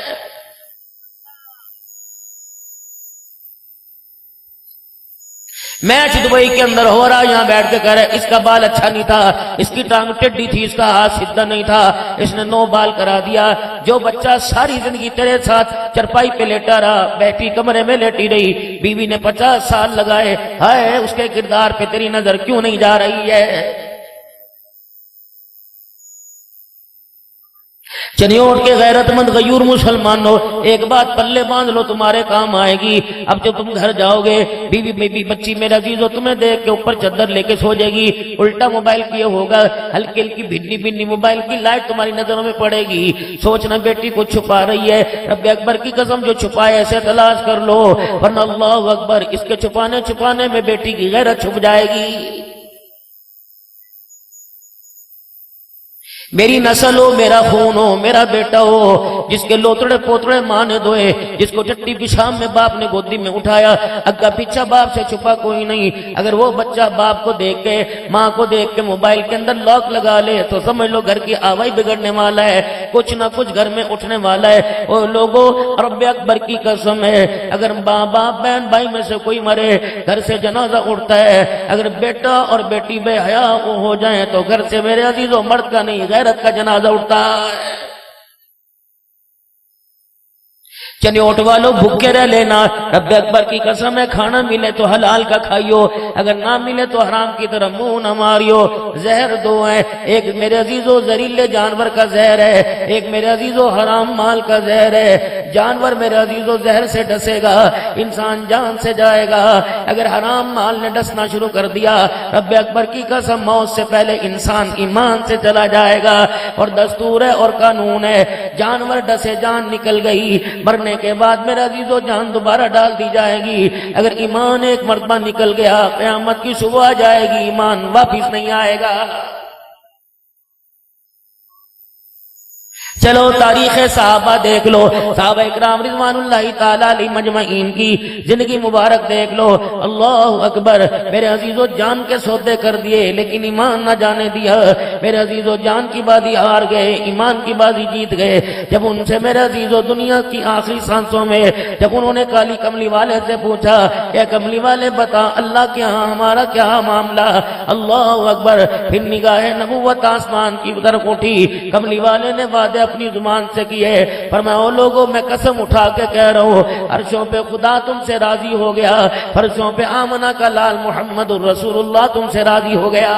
میچ دبئی کے اندر ہو رہا، یہاں بیٹھ کے کہہ رہے اس کا بال اچھا نہیں تھا، اس کی ٹانگ ٹیڑھی تھی، اس کا ہاتھ سیدھا نہیں تھا، اس نے 9 بال کرا دیا. جو بچہ ساری زندگی تیرے ساتھ چرپائی پہ لیٹا رہا، بیٹھی کمرے میں لیٹی رہی، بیوی نے 50 سال لگائے، ہائے اس کے کردار پہ تیری نظر کیوں نہیں جا رہی ہے. چنیوٹ کے غیرت مند غیور مسلمان ہو، ایک بات پلے باندھ لو تمہارے کام آئے گی۔ اب جب تم گھر جاؤ گے، بیوی بچی میرے عزیزو تمہیں دیکھ کے اوپر چادر لے کے سو جائے گی، الٹا موبائل کیے ہوگا، ہلکی ہلکی بھنی بھنی موبائل کی لائٹ تمہاری نظروں میں پڑے گی، سوچنا بیٹی کو چھپا رہی ہے، رب اکبر کی قسم جو چھپائے ایسے تلاش کر لو، ورنہ اللہ اکبر اس کے چھپانے میں بیٹی کی غیرت چھپ جائے گی۔ میری نسل ہو، میرا خون ہو، میرا بیٹا ہو، جس کے لوتڑے پوتڑے ماں نے دھوئے، جس کو چٹی پیشاب میں باپ نے گودی میں اٹھایا، اگا پیچھا باپ سے چھپا کوئی نہیں۔ اگر وہ بچہ باپ کو دیکھ کے، ماں کو دیکھ کے موبائل کے اندر لاک لگا لے تو سمجھ لو گھر کی آوائی بگڑنے والا ہے، کچھ نہ کچھ گھر میں اٹھنے والا ہے۔ اور لوگوں، رب اکبر کی قسم ہے، اگر باپ بہن بھائی میں سے کوئی مرے، گھر سے جنازہ اٹھتا ہے، اگر بیٹا اور بیٹی بے حیا ہو جائیں تو گھر سے میرے عزیزوں مرد کا نہیں غیرت کا جنازہ اٹھتا ہے۔ چنیوٹ والوں بھوکے رہ لینا، رب اکبر کی قسم ہے، کھانا ملے تو حلال کا کھائیو، اگر نہ ملے تو حرام کی طرف منہ نہ ماریو۔ زہر دو ہیں، ایک میرے عزیزو زہریلے جانور کا زہر ہے، ایک میرے عزیزو حرام مال کا زہر ہے۔ جانور میرے عزیزو زہر سے ڈسے گا، انسان جان سے جائے گا۔ اگر حرام مال نے ڈسنا شروع کر دیا، رب اکبر کی قسم موت سے پہلے انسان ایمان سے چلا جائے گا۔ اور دستور ہے اور قانون ہے، جانور ڈسے جان نکل گئی، مرنے کے بعد میرے عزیزو جان دوبارہ ڈال دی جائے گی۔ اگر ایمان ایک مرتبہ نکل گیا، قیامت کی صبح آ جائے گی، ایمان واپس نہیں آئے گا۔ چلو تاریخ صحابہ دیکھ لو، صحابہ اکرام رضوان اللہ تعالیٰ علیہ مجمعین کی زندگی مبارک دیکھ لو، اللہ اکبر۔ میرے عزیزو جان کے سودے کر دیے لیکن ایمان نہ جانے دیا، میرے عزیزو جان کی بازی ہار گئے، ایمان کی بازی جیت گئے۔ جب ان سے میرے عزیزو دنیا کی آخری سانسوں میں جب انہوں نے کالی کملی والے سے پوچھا، اے کملی والے بتا اللہ کے ہاں ہمارا کیا معاملہ، اللہ اکبر۔ پھر نگاہ نبوت آسمان کی طرف اٹھی، کملی والے نے وعدے اپنی زبان سے کی ہے، فرمایا او لوگوں میں قسم اٹھا کے کہہ رہا ہوں، عرشوں پہ خدا تم سے راضی ہو گیا، فرشوں پہ آمنہ کا لال محمد الرسول اللہ تم سے راضی ہو گیا۔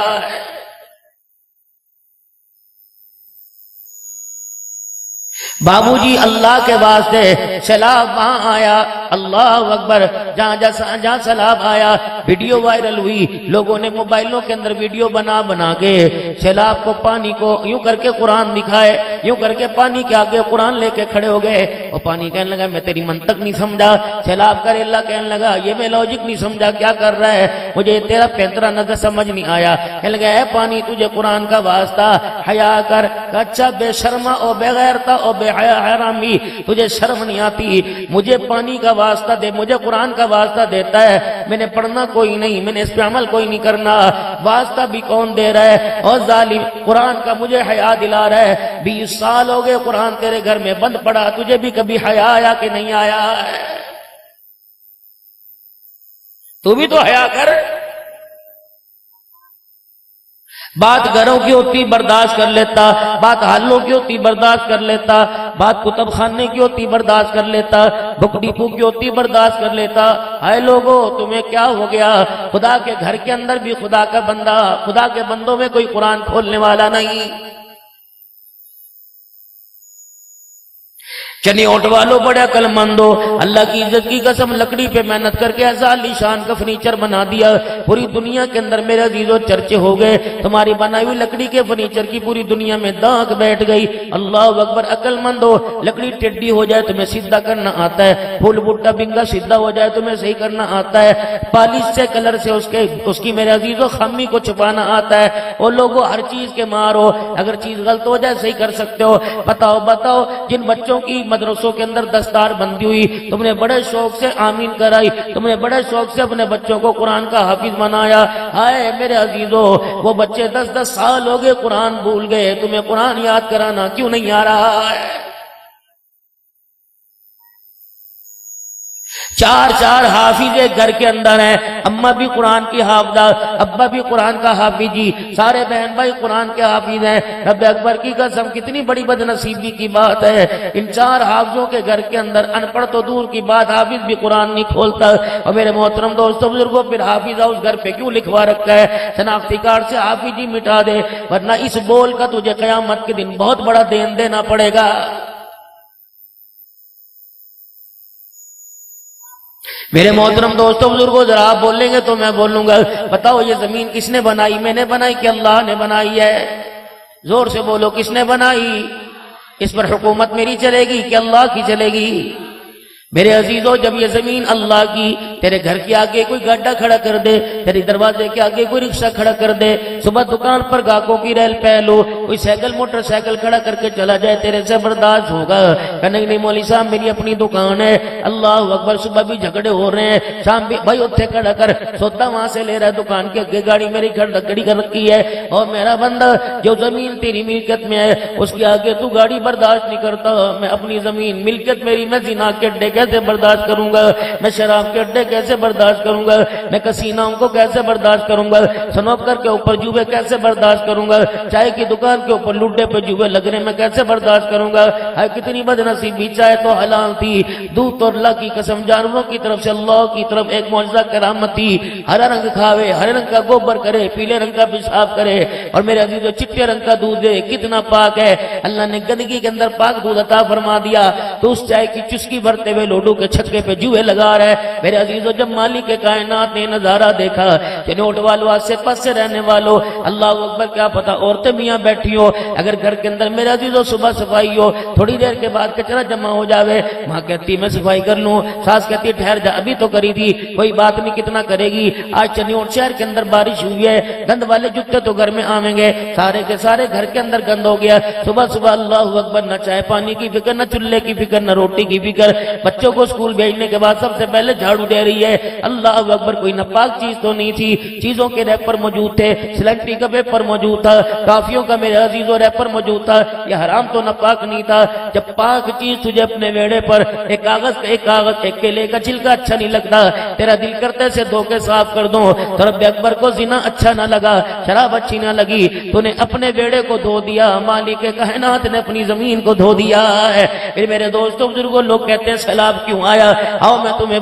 بابو جی اللہ کے واسطے سیلاب وہاں آیا، اللہ اکبر، جہاں سیلاب آیا ویڈیو وائرل ہوئی، لوگوں نے موبائلوں کے اندر ویڈیو بنا کے سیلاب کو، پانی کو یوں کر کے قرآن دکھائے، یوں کر کے پانی کے آگے قرآن لے کے کھڑے ہو گئے، اور پانی کہنے لگا میں تیری منطق نہیں سمجھا، سیلاب کر اللہ کہنے لگا یہ میں لوجک نہیں سمجھا کیا کر رہا ہے، مجھے تیرا پینترا نظر سمجھ نہیں آیا۔ کہنے لگا اے پانی تجھے قرآن کا واسطہ حیا کر، اچھا بے شرما اور بے غیرتا اور بے حیا حرامی، تجھے شرم نہیں آتی، مجھے پانی کا واسطہ دے، مجھے قرآن کا واسطہ دیتا ہے، میں نے پڑھنا کوئی نہیں، میں نے اس پہ عمل کوئی نہیں کرنا، واسطہ بھی کون دے رہا ہے، اور ظالم قرآن کا مجھے حیا دلا رہا ہے، 20 سال ہو گئے قرآن تیرے گھر میں بند پڑا، تجھے بھی کبھی حیا آیا کہ نہیں آیا؟ تو بھی تو حیا کر۔ بات گھروں کی ہوتی برداشت کر لیتا، بات حالوں کی ہوتی برداشت کر لیتا، بات کتب خانے کی ہوتی برداشت کر لیتا، بک ڈپو کی ہوتی برداشت کر لیتا۔ اے لوگوں تمہیں کیا ہو گیا؟ خدا کے گھر کے اندر بھی خدا کا بندہ، خدا کے بندوں میں کوئی قرآن کھولنے والا نہیں۔ چنیوٹ والوں بڑے عقل مندو، اللہ کی عزت کی قسم لکڑی پہ محنت کر کے ایسا عالی شان کا فرنیچر بنا دیا، پوری دنیا کے اندر میرے عزیزو چرچے ہو گئے، تمہاری بنائی ہوئی لکڑی کے فرنیچر کی پوری دنیا میں داغ بیٹھ گئی۔ اللہ اکبر، عقل مندو، لکڑی ٹیڈی ہو جائے تمہیں سیدھا کرنا آتا ہے، پھول بوٹا بنگا سیدھا ہو جائے تمہیں صحیح کرنا آتا ہے، پالش سے کلر سے اس کی میرے عزیزو خامی کو چھپانا آتا ہے۔ وہ لوگوں ہر چیز کے مارو، اگر چیز غلط ہو جائے صحیح کر سکتے ہو۔ بتاؤ جن بچوں کی مدرسوں کے اندر دستار بندی ہوئی، تم نے بڑے شوق سے آمین کرائی، تم نے بڑے شوق سے اپنے بچوں کو قرآن کا حافظ بنایا، ہائے میرے عزیزو وہ بچے 10 سال ہو گئے قرآن بھول گئے، تمہیں قرآن یاد کرانا کیوں نہیں آ رہا ہے؟ چار چار حافظ گھر کے اندر ہیں، اماں بھی قرآن کی حافظہ، ابا بھی قرآن کا حافظ جی، سارے بہن بھائی قرآن کے حافظ ہیں۔ رب اکبر کی قسم کتنی بڑی بد نصیبی کی بات ہے، ان چار حافظوں کے گھر کے اندر ان پڑھ تو دور کی بات حافظ بھی قرآن نہیں کھولتا۔ اور میرے محترم دوستوں بزرگوں، پھر حافظہ اس گھر پہ کیوں لکھوا رکھا ہے؟ شناختی کارڈ سے حافظ جی مٹا دے، ورنہ اس بول کا تجھے قیامت کے دن بہت بڑا دین دینا پڑے گا۔ میرے محترم دوستوں بزرگوں، ذرا آپ بولیں گے تو میں بولوں گا، بتاؤ یہ زمین کس نے بنائی؟ میں نے بنائی کہ اللہ نے بنائی ہے؟ زور سے بولو، کس نے بنائی؟ اس پر حکومت میری چلے گی کہ اللہ کی چلے گی؟ میرے عزیزوں، جب یہ زمین اللہ کی، تیرے گھر کے آگے کوئی گڈھا کھڑا کر دے، تیرے دروازے کے آگے کوئی رکشہ کھڑا کر دے، صبح دکان پر گاہکوں کی ریل پہ لو، کوئی سائیکل موٹر سائیکل کھڑا کر کے چلا جائے، تیرے سے برداشت ہوگا؟ کہنے نہیں مولوی صاحب میری اپنی دکان ہے، اللہ اکبر، صبح بھی جھگڑے ہو رہے ہیں، شام بھی بھائی اتھے کھڑا کر، سودا وہاں سے لے رہا ہے، دکان کے آگے گاڑی میری کھڑی کر رکھی ہے، اور میرا بندہ جو زمین تیری ملکیت میں ہے اس کے آگے تو گاڑی برداشت نہیں کرتا، میں اپنی زمین ملکیت میری، میں زنا کے اڈے کیسے برداشت کروں گا؟ میں شراب کے اڈے کیسے برداشت کروں گا؟ میں کسیناؤں کو کیسے برداشت کروں گا؟ سنوکر کے اوپر جوئے کیسے برداشت کروں گا؟ چائے کی دکان کے اوپر لڈے پہ جوئے لگ رہے میں کیسے برداشت کروں گا؟ ہے کتنی بد نصیبی، چائے تو حلال تھی، دودھ تو اللہ کی قسم جانوروں کی طرف سے اللہ کی طرف ایک معجزہ کرامت تھی، ہرا رنگ کھاوے، ہرے رنگ کا گوبر کرے، پیلے رنگ کا پیشاب کرے، اور میرے عزیزو چٹے رنگ کا دودھ دے، کتنا پاک ہے۔ اللہ نے گندگی کے اندر پاک دودھ عطا فرما دیا، تو اس چائے کی چسکی بھرتے ہوئے لوڈو کے چھکے پہ جوئے لگا رہا ہے۔ میرے عزیزو، جب مالک کائنات نے نظارہ دیکھا کہ نوٹ والوں آسے پاس سے رہنے والوں، اللہ اکبر، کیا پتا عورتیں میاں بیٹھی ہو، اگر گھر کے اندر میرے عزیزو صبح صفائی ہو، تھوڑی دیر کے بعد کچرا جمع ہو جاوے، ماں کہتی میں صفائی کر لوں، ساس کہتی ٹھہر جا، ابھی تو کری تھی، کوئی بات نہیں، کتنا کرے گی، آج چنیوٹ شہر کے اندر بارش ہوئی ہے، گند والے جوتے تو گھر میں آویں گے، سارے کے سارے گھر کے اندر گند ہو گیا۔ صبح صبح اللہ اکبر، نہ چائے پانی کی فکر، نہ چولہے کی فکر، نہ روٹی کی فکر، بچوں کو اسکول بھیجنے کے بعد سب سے پہلے جھاڑو دے رہی ہے۔ اللہ اکبر، کوئی ناپاک چیز تو نہیں تھی، چیزوں کے ریپر موجود تھے، سلیکٹی کا پیپر موجود تھا، کافیوں کا میرے عزیزوں ریپر موجود تھا، یہ حرام تو ناپاک نہیں تھا۔ جب پاک چیز تجھے اپنے ویڑے پر ایک کاغذ ایک کیلے کا چھلکا اچھا نہیں لگتا، تیرا دل کرتے سے دھو کے صاف کر دوں، تو رب اکبر کو زنا اچھا نہ لگا، شراب اچھی نہ لگی، تو نے اپنے بیڑے کو دھو دیا، مالک کائنات نے اپنی زمین کو دھو دیا ہے۔ پھر میرے دوستوں بزرگوں، لوگ کہتے ہیں سیلاب کیوں آیا؟ آؤ میں تمہیں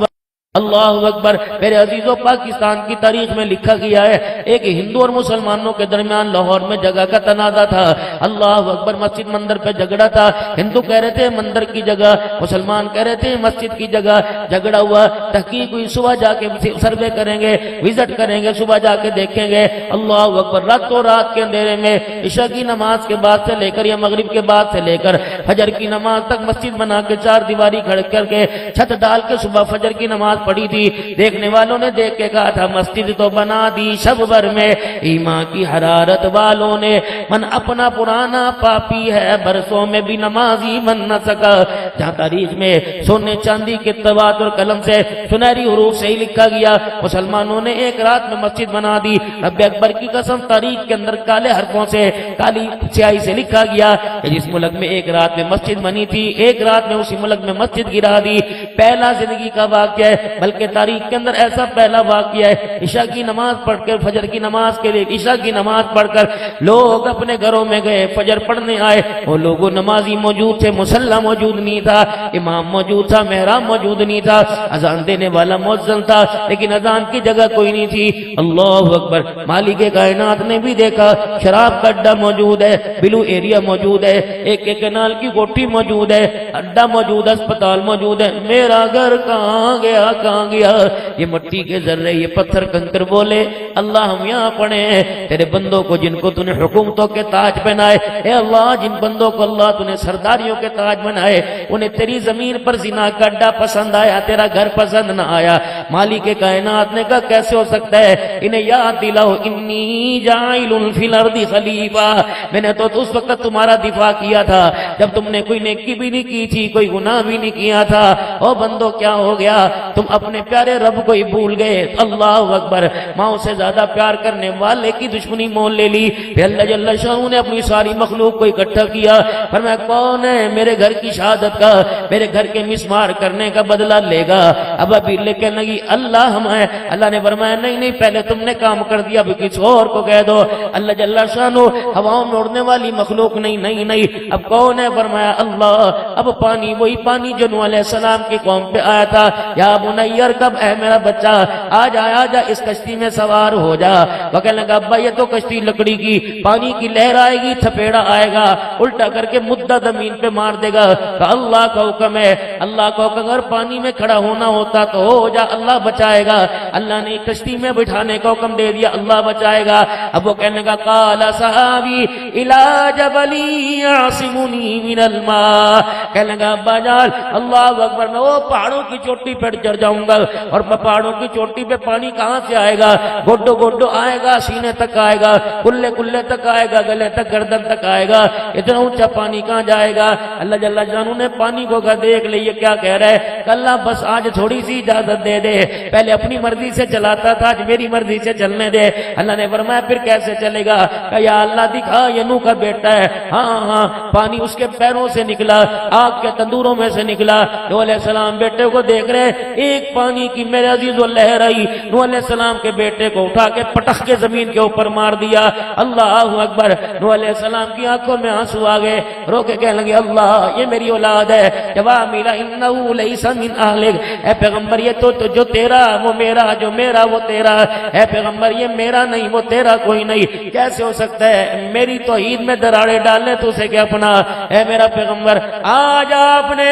اللہ اکبر، میرے عزیزوں، پاکستان کی تاریخ میں لکھا گیا ہے، ایک ہندو اور مسلمانوں کے درمیان لاہور میں جگہ کا تنازع تھا۔ اللہ اکبر، مسجد مندر پہ جھگڑا تھا، ہندو کہہ رہے تھے مندر کی جگہ، مسلمان کہہ رہے تھے مسجد کی جگہ، جھگڑا ہوا، تحقیق ہوئی، صبح جا کے سروے کریں گے، وزٹ کریں گے، صبح جا کے دیکھیں گے۔ اللہ اکبر، راتوں رات کے اندھیرے میں عشاء کی نماز کے بعد سے لے کر یا مغرب کے بعد سے لے کر فجر کی نماز تک مسجد بنا کے چار دیواری کھڑ کر کے چھت ڈال کے صبح فجر کی نماز پڑھی تھی۔ دیکھنے والوں نے دیکھ کے کہا تھا مسجد تو بنا دی شب بھر میں، ایمان کی حرارت والوں نے، من اپنا پرانا پاپی ہے، برسوں میں بھی نمازی بن نہ سکا۔ جہاں تاریخ میں سونے چاندی کے طباعت اور قلم سے سنہری حروف سے ہی لکھا گیا، مسلمانوں نے ایک رات میں مسجد بنا دی۔ رب اکبر کی قسم، تاریخ کے اندر کالے حرفوں سے، کالی سیاہی سے لکھا گیا کہ جس ملک میں ایک رات میں مسجد بنی تھی، ایک رات میں اسی ملک میں مسجد گرا دی۔ پہلا زندگی کا واقعہ ہے، بلکہ تاریخ کے اندر ایسا پہلا واقعہ ہے، عشاء کی نماز پڑھ کر فجر کی نماز کے لیے عشاء کی نماز پڑھ کر لوگ اپنے گھروں میں گئے، فجر پڑھنے آئے، وہ لوگوں نمازی موجود تھے، مصلی موجود نہیں تھا، امام موجود تھا، محراب موجود نہیں تھا، اذان دینے والا مؤذن تھا، لیکن اذان کی جگہ کوئی نہیں تھی۔ اللہ اکبر، مالک کائنات نے بھی دیکھا، شراب کا اڈا موجود ہے، بلو ایریا موجود ہے، ایک کنال کی کوٹھی موجود ہے، اڈا موجود ہے، اسپتال موجود ہے، میرا گھر کہاں گیا کہاں گیا؟ یہ مٹی کے ذرے، یہ پتھر کنکر بولے اللہ ہم یہاں پڑے ہیں، تیرے بندوں کو جن کو تو نے حکومتوں کے تاج بنائے، اے اللہ جن بندوں کو اللہ تو نے سرداریوں کے تاج بنائے، انہیں تیری زمین پر زنا کا اڈا پسند آیا، تیرا گھر پسند نہ آیا۔ مالک کائنات نے کہا کیسے ہو سکتا ہے؟ انہیں یاد دلاؤ، انی جاعل فی الارض خلیفہ، میں نے تو اس وقت تمہارا دفاع کیا تھا جب تم نے کوئی نیکی بھی نہیں کی تھی، کوئی گناہ بھی نہیں کیا تھا۔ او بندو کیا ہو گیا؟ تم اپنے پیارے رب کو ہی بھول گئے۔ اللہ اکبر، ماں سے زیادہ پیار کرنے والے کی دشمنی مول لے لی۔ پھر اللہ جل شانہ نے اپنی ساری مخلوق کو اکٹھا کیا، فرمایا کون ہے میرے گھر کی شہادت کا، میرے گھر کے مسمار کرنے کا بدلہ لے گا؟ اب ابھی لیکن لگی اللہ ہم ہیں۔ اللہ نے فرمایا نہیں نہیں، پہلے تم نے کام کر دیا، اب کسی اور کو کہہ دو۔ اللہ جل شانہ ہواؤں میں اڑنے والی مخلوق نہیں نہیں نہیں، اب کون ہے؟ فرمایا اللہ۔ اب پانی، وہی پانی جو نوح علیہ السلام کی قوم پہ آیا تھا، یا بنی ارکب، اے میرا بچہ آ جا اس کشتی میں سوار ہو جا۔ وہ کہنے لگا ابا یہ تو کشتی لکڑی کی، پانی کی لہر آئے گی، تھپیڑا آئے گا، الٹا کر کے مدہ زمین پہ مار دے گا۔ تو اللہ کا حکم ہے، اللہ کا حکم، اگر پانی میں کھڑا ہونا ہوتا تو ہو جا، اللہ بچائے گا۔ اللہ نے کشتی میں بٹھانے کا حکم دے دیا، اللہ بچائے گا۔ اب وہ کہنے لگا قال صحابی الی جبل یعصمنی من الماء، کہنے لگا ابا جان اللہ اکبر، میں وہ پہاڑوں کی چوٹی پر چڑھ جاؤں گا، اور پہاڑوں کی چوٹی پہ پانی کہاں سے آئے گا؟ گڈو گڈو آئے گا، سینے تک آئے گا، کلے کلے تک آئے گا، گلے تک، گردن تک آئے گا، اتنا اونچا پانی کہاں جائے گا؟ اللہ جل جانہ نے پانی کو کہا دیکھ لے یہ کیا کہہ رہا ہے، کہ اللہ بس آج تھوڑی سی اجازت دے دے، پہلے اپنی مرضی سے چلاتا تھا، آج میری مرضی سے چلنے دے۔ اللہ نے فرمایا پھر کیسے چلے گا؟ کہ یا اللہ دکھا یہ نوح کا بیٹا ہے، ہاں ہاں، پانی اس کے پیروں سے نکلا، آگ کے تندوروں میں سے نکلا۔ نوح علیہ السلام بیٹے کو دیکھ رہے، ایک پانی کی میرے عزیز و لہر آئی، نوح علیہ السلام کے بیٹے کو اٹھا کے پٹخ کے زمین کے اوپر مار دیا۔ اللہ اکبر، نوح علیہ السلام کی آنکھوں میں آنسو آ گئے، رو کے کہنے لگے اللہ یہ میری اولاد ہے۔ جب میرا انہ لیس من اہلک، اے پیغمبر یہ تو جو تیرا وہ میرا، جو میرا وہ تیرا، اے پیغمبر یہ میرا نہیں وہ تیرا کوئی نہیں، کیسے ہو سکتا ہے؟ میری توحید میں دراڑے ڈالنے تو اسے کیا پنا؟ اے میرا پیغمبر آج آپ نے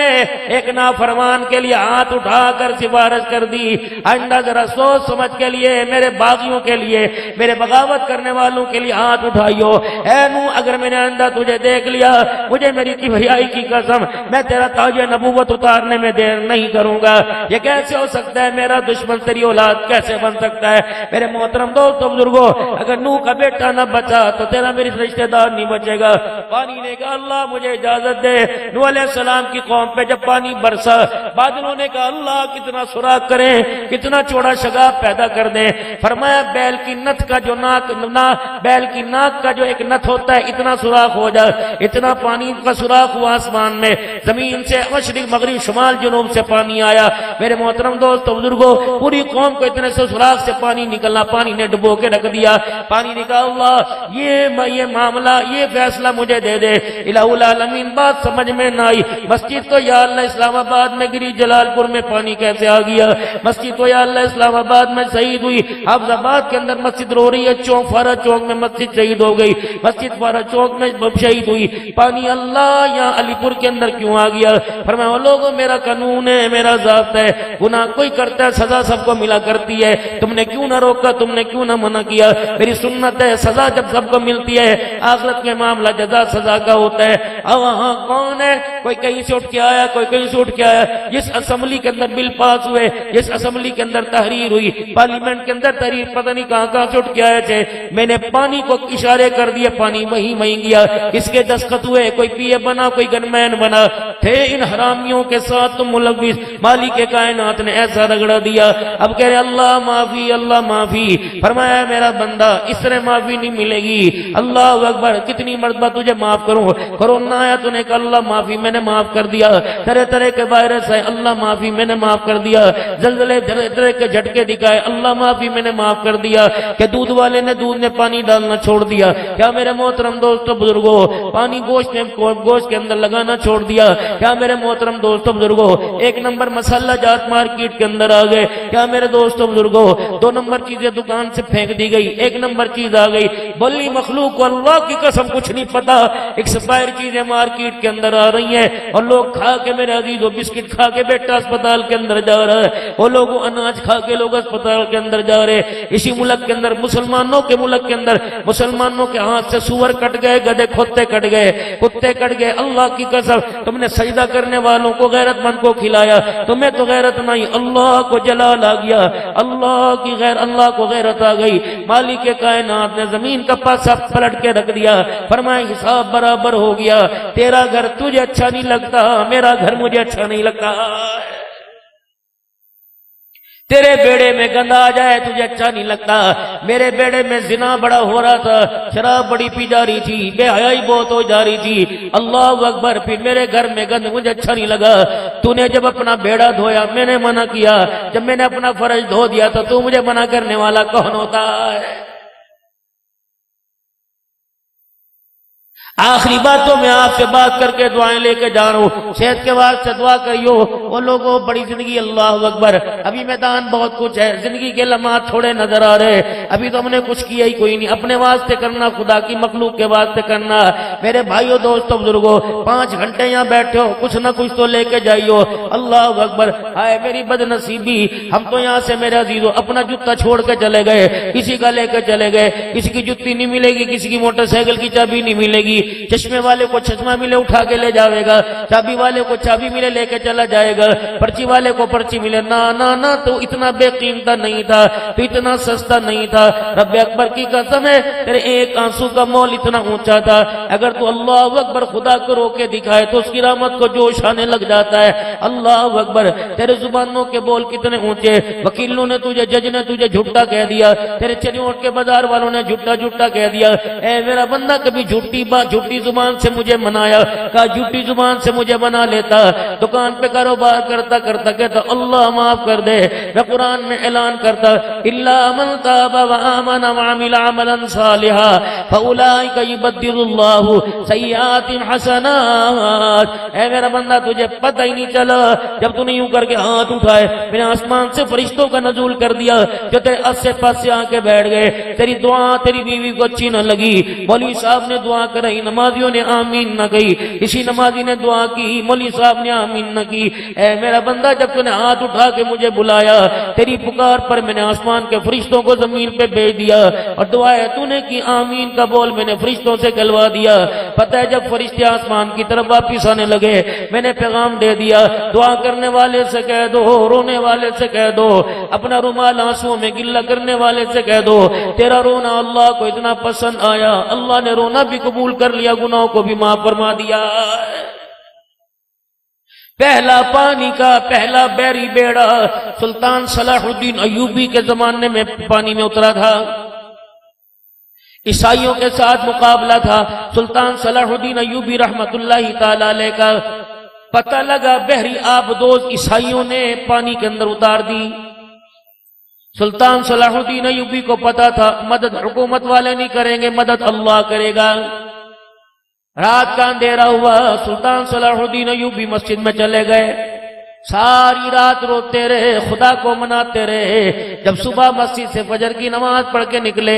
ایک نافرمان کے لیے ہاتھ اٹھا کر سفارش کر دی، آئندہ ذرا سوچ سمجھ کے لیے، میرے باغیوں کے لیے، میرے بغاوت کرنے والوں کے لیے ہاتھ اٹھائیو۔ اے نوح اگر میں نے آئندہ تجھے دیکھ لیا، مجھے میری کبریائی کی قسم میں تیرا تاج نبوت اتارنے میں دیر نہیں کروں گا۔ یہ کیسے ہو سکتا ہے؟ میرا دشمن تیری اولاد کیسے بن سکتا ہے؟ میرے محترم دوستو بزرگو، اگر نوح کا بیٹا نہ بچا تو تیرا میری رشتہ دار نہیں بچے گا۔ پانی نے کہا اللہ مجھے اجازت دے۔ نوح علیہ السلام کی قوم پہ جب پانی برسا، بادلوں نے کہا اللہ کتنا سوراخ کریں، کتنا چوڑا شگاف پیدا کر دیں۔ فرمایا بیل کی نت کا جو بیل کی ناک کا جو ایک نت ہوتا ہے اتنا سوراخ ہو جائے، اتنا پانی کا سوراخ ہوا آسمان میں، زمین سے مشرق مغرب شمال جنوب سے پانی آیا۔ میرے محترم دوستو بزرگوں، پوری قوم کو اتنے سے سوراخ سے پانی نکلنا، پانی نے ڈبو کے رکھ دیا۔ پانی نے کہا اللہ یہ معاملہ، یہ فیصلہ مجھے دے دے۔ الہ العالمین بات سمجھ میں نہ آئی۔ مسجد تو یا اللہ اسلام آباد میں گری، جلال پور میں پانی کیسے آ گیا؟ مسجد تو یا اللہ اسلام آباد میں شہید ہوئی، حافظ آباد کے اندر مسجد رو رہی ہے، چوک فارا چوک میں مسجد شہید ہو گئی، مسجد فارا چوک میں شہید ہوئی، پانی اللہ یہاں علی پور کے اندر کیوں آ گیا؟ فرمایا لوگوں میرا قانون ہے، میرا ضابطہ ہے، گناہ کوئی کرتا ہے سزا سب کو ملا کرتی ہے، تم نے کیوں نہ روکا، تم نے کیوں نہ منع کیا؟ میری سنت ہے سزا جب سب کو ملتی ہے، آخرت کے معاملہ جزا سزا کا ہوتا ہے۔ اب وہاں کون ہے؟ کوئی کہیں سے اٹھ کے آیا، کوئی کہیں سے اٹھ کے آیا۔ جس اسمبلی کے اندر بل پاس ہوئے، جس اسمبلی کے اندر تحریر ہوئی، پارلیمنٹ کے اندر تحریر، پتہ نہیں کہاں سے اٹھ کے آئے تھے، میں نے پانی کو اشارے کر دیے، پانی وہیں گیا، کس کے دستخط ہوئے؟ کوئی پی اے بنا، کوئی گن مین بنا، تھے ان حرامیوں کے ساتھ تم ملوث، مالک کائنات نے ایسا رگڑا دیا۔ اب کہہ رہے اللہ معافی، اللہ معافی۔ فرمایا میرا بندہ اس طرح معافی نہیں ملے گی۔ اللہ اکبر، کتنی مرتبہ تجھے معاف کروں؟ کورونا آیا تو نے کہا اللہ معافی، میں نے معاف کر دیا۔ طرح طرح کے وائرس ہے، اللہ معافی، میں نے معاف کر دیا۔ زلزلے طرح طرح کے جھٹکے دکھائے، اللہ معافی، میں نے معاف کر دیا۔ کہ دودھ والے نے دودھ میں پانی ڈالنا چھوڑ دیا، کیا میرے محترم دوستو بزرگو پانی گوشت کے اندر لگانا چھوڑ دیا، کیا میرے محترم دوستو بزرگو ایک نمبر مسالہ جات مارکیٹ کے اندر آ گئے، کیا میرے دوستو بزرگو 2 نمبر چیزیں دکان سے پھینک دی گئی، 1 نمبر چیز آ گئی، بلی مخلوق کو اللہ کی قسم کچھ نہیں پتا، ایکسپائر چیزیں مارکیٹ کے اندر آ رہی ہیں، اور لوگ کھا کے میرے عزیزو بسکٹ کھا کے بیٹا اسپتال کے اندر جا رہا ہے، وہ لوگ اناج کھا کے لوگ اسپتال کے اندر جا رہے۔ اسی ملک کے اندر مسلمانوں کے ملک کے اندر مسلمانوں کے ہاتھ سے سور کٹ گئے، گدھے کھوتے کٹ گئے، کتے کٹ گئے۔ اللہ کی قسم تم نے سجدہ کرنے والوں کو غیرت مند کو کھلایا، تمہیں تو غیرت نہیں، اللہ کو جلال آ گیا، اللہ کو غیرت آ گئی۔ مالک کائنات نے زمین کا پاسا پلٹ کے رکھ دیا، فرمایا حساب برابر ہو گیا، تیرا گھر تجھے اچھا نہیں لگتا، میرا گھر مجھے اچھا نہیں لگتا۔ تیرے بیڑے میں گند آ جائے تجھے اچھا نہیں لگتا. میرے بیڑے میں زنا بڑا ہو رہا تھا, شراب بڑی پی جا رہی تھی, بے حیائی بہت ہو جا رہی تھی. اللہ اکبر. پھر میرے گھر میں گند مجھے اچھا نہیں لگا. تو نے جب اپنا بیڑا دھویا میں نے منع کیا, جب میں نے اپنا فرض دھو دیا تو مجھے منع کرنے والا کون ہوتا ہے؟ آخری بات تو میں آپ سے بات کر کے دعائیں لے کے جا رہا ہوں. صحت کے واسطے دعا کریو. وہ لوگوں بڑی زندگی, اللہ اکبر, ابھی میدان بہت کچھ ہے, زندگی کے لمحات تھوڑے نظر آ رہے, ابھی تو ہم نے کچھ کیا ہی کوئی نہیں. اپنے واسطے کرنا, خدا کی مخلوق کے واسطے کرنا. میرے بھائیوں دوستوں بزرگوں, 5 گھنٹے یہاں بیٹھے ہو, کچھ نہ کچھ تو لے کے جائیو. اللہ اکبر. ہائے میری بد نصیبی, ہم تو یہاں سے میرے عزیزوں اپنا جوتا چھوڑ کے چلے گئے, کسی کا لے کے چلے گئے. کسی کی جوتی نہیں ملے گی, کسی کی موٹر سائیکل کی چابی نہیں ملے گی, چشمے والے کو چشمہ ملے اٹھا کے لے جاوے گا, چابی والے کو چابی ملے لے کے چلا جائے گا, پرچی والے کو پرچی ملے. نا تو اتنا بے قیمت نہیں تھا, تو اتنا سستا نہیں تھا. رب اکبر کی قسم ہے, تیرے ایک آنسو کا مول اتنا اونچا تھا. اگر تو اللہ اکبر خدا کو رو کے دکھائے تو اس کی رحمت کو جوش آنے لگ جاتا ہے. اللہ اکبر. تیرے زبانوں کے بول کتنے اونچے, وکیلوں نے تجھے, جج نے تجھے جھوٹا کہہ دیا, تیرے چنیوٹ کے بازار والوں نے جھوٹا کہہ دیا. اے میرا بندہ, کبھی جھوٹی زبان سے مجھے منایا, کہا جھوٹی زبان سے مجھے بنا لیتا. دکان پہ کاروبار کرتا کہتا اللہ معاف کر دے. میں قرآن میں اعلان کرتا, الا من تاب وآمن وعمل عملا صالحا فاولئک یبدل اللہ سیئات حسنات. اے میرا بندہ, تجھے پتہ ہی نہیں چلا جب تو نے یوں کر کے ہاتھ اٹھائے, میں نے آسمان سے فرشتوں کا نزول کر دیا جو تیرے آسے پاسے آ کے بیٹھ گئے. تیری دعا تیری بیوی کو اچھی نہ لگی, مولوی صاحب نے دعا کرائی, نمازیوں نے آمین نہ کہی, کسی نمازی نے دعا کی, مولوی صاحب نے آمین نہ کی. اے میرا بندہ, جب تو نے ہاتھ اٹھا کے مجھے بلایا, تیری پکار پر میں نے آسمان کے فرشتوں کو زمین پہ بھیج دیا, اور دعائیں تو نے کی, آمین کا بول میں نے فرشتوں سے کہلوا دیا. پتہ ہے جب فرشتے آسمان کی طرف واپس آنے لگے, میں نے پیغام دے دیا, دعا کرنے والے سے کہہ دو, رونے والے سے کہہ دو, اپنا رومال آنسوں میں گلہ کرنے والے سے کہہ دو, تیرا رونا اللہ کو اتنا پسند آیا, اللہ نے رونا بھی قبول کر لیا, گناہوں کو بھی معاف فرما دیا. پہلا پانی کا پہلا بحری بیڑا سلطان صلاح الدین ایوبی کے زمانے میں پانی میں اترا تھا. عیسائیوں کے ساتھ مقابلہ تھا. سلطان صلاح الدین ایوبی رحمت اللہ تعالی علیہ کا پتہ لگا, بحری آبدوز عیسائیوں نے پانی کے اندر اتار دی. سلطان صلاح الدین ایوبی کو پتا تھا مدد حکومت والے نہیں کریں گے, مدد اللہ کرے گا. رات کا اندھیرا ہوا, سلطان صلاح الدین ایوبی مسجد میں چلے گئے, ساری رات روتے رہے, خدا کو مناتے رہے. جب صبح مسجد سے فجر کی نماز پڑھ کے نکلے,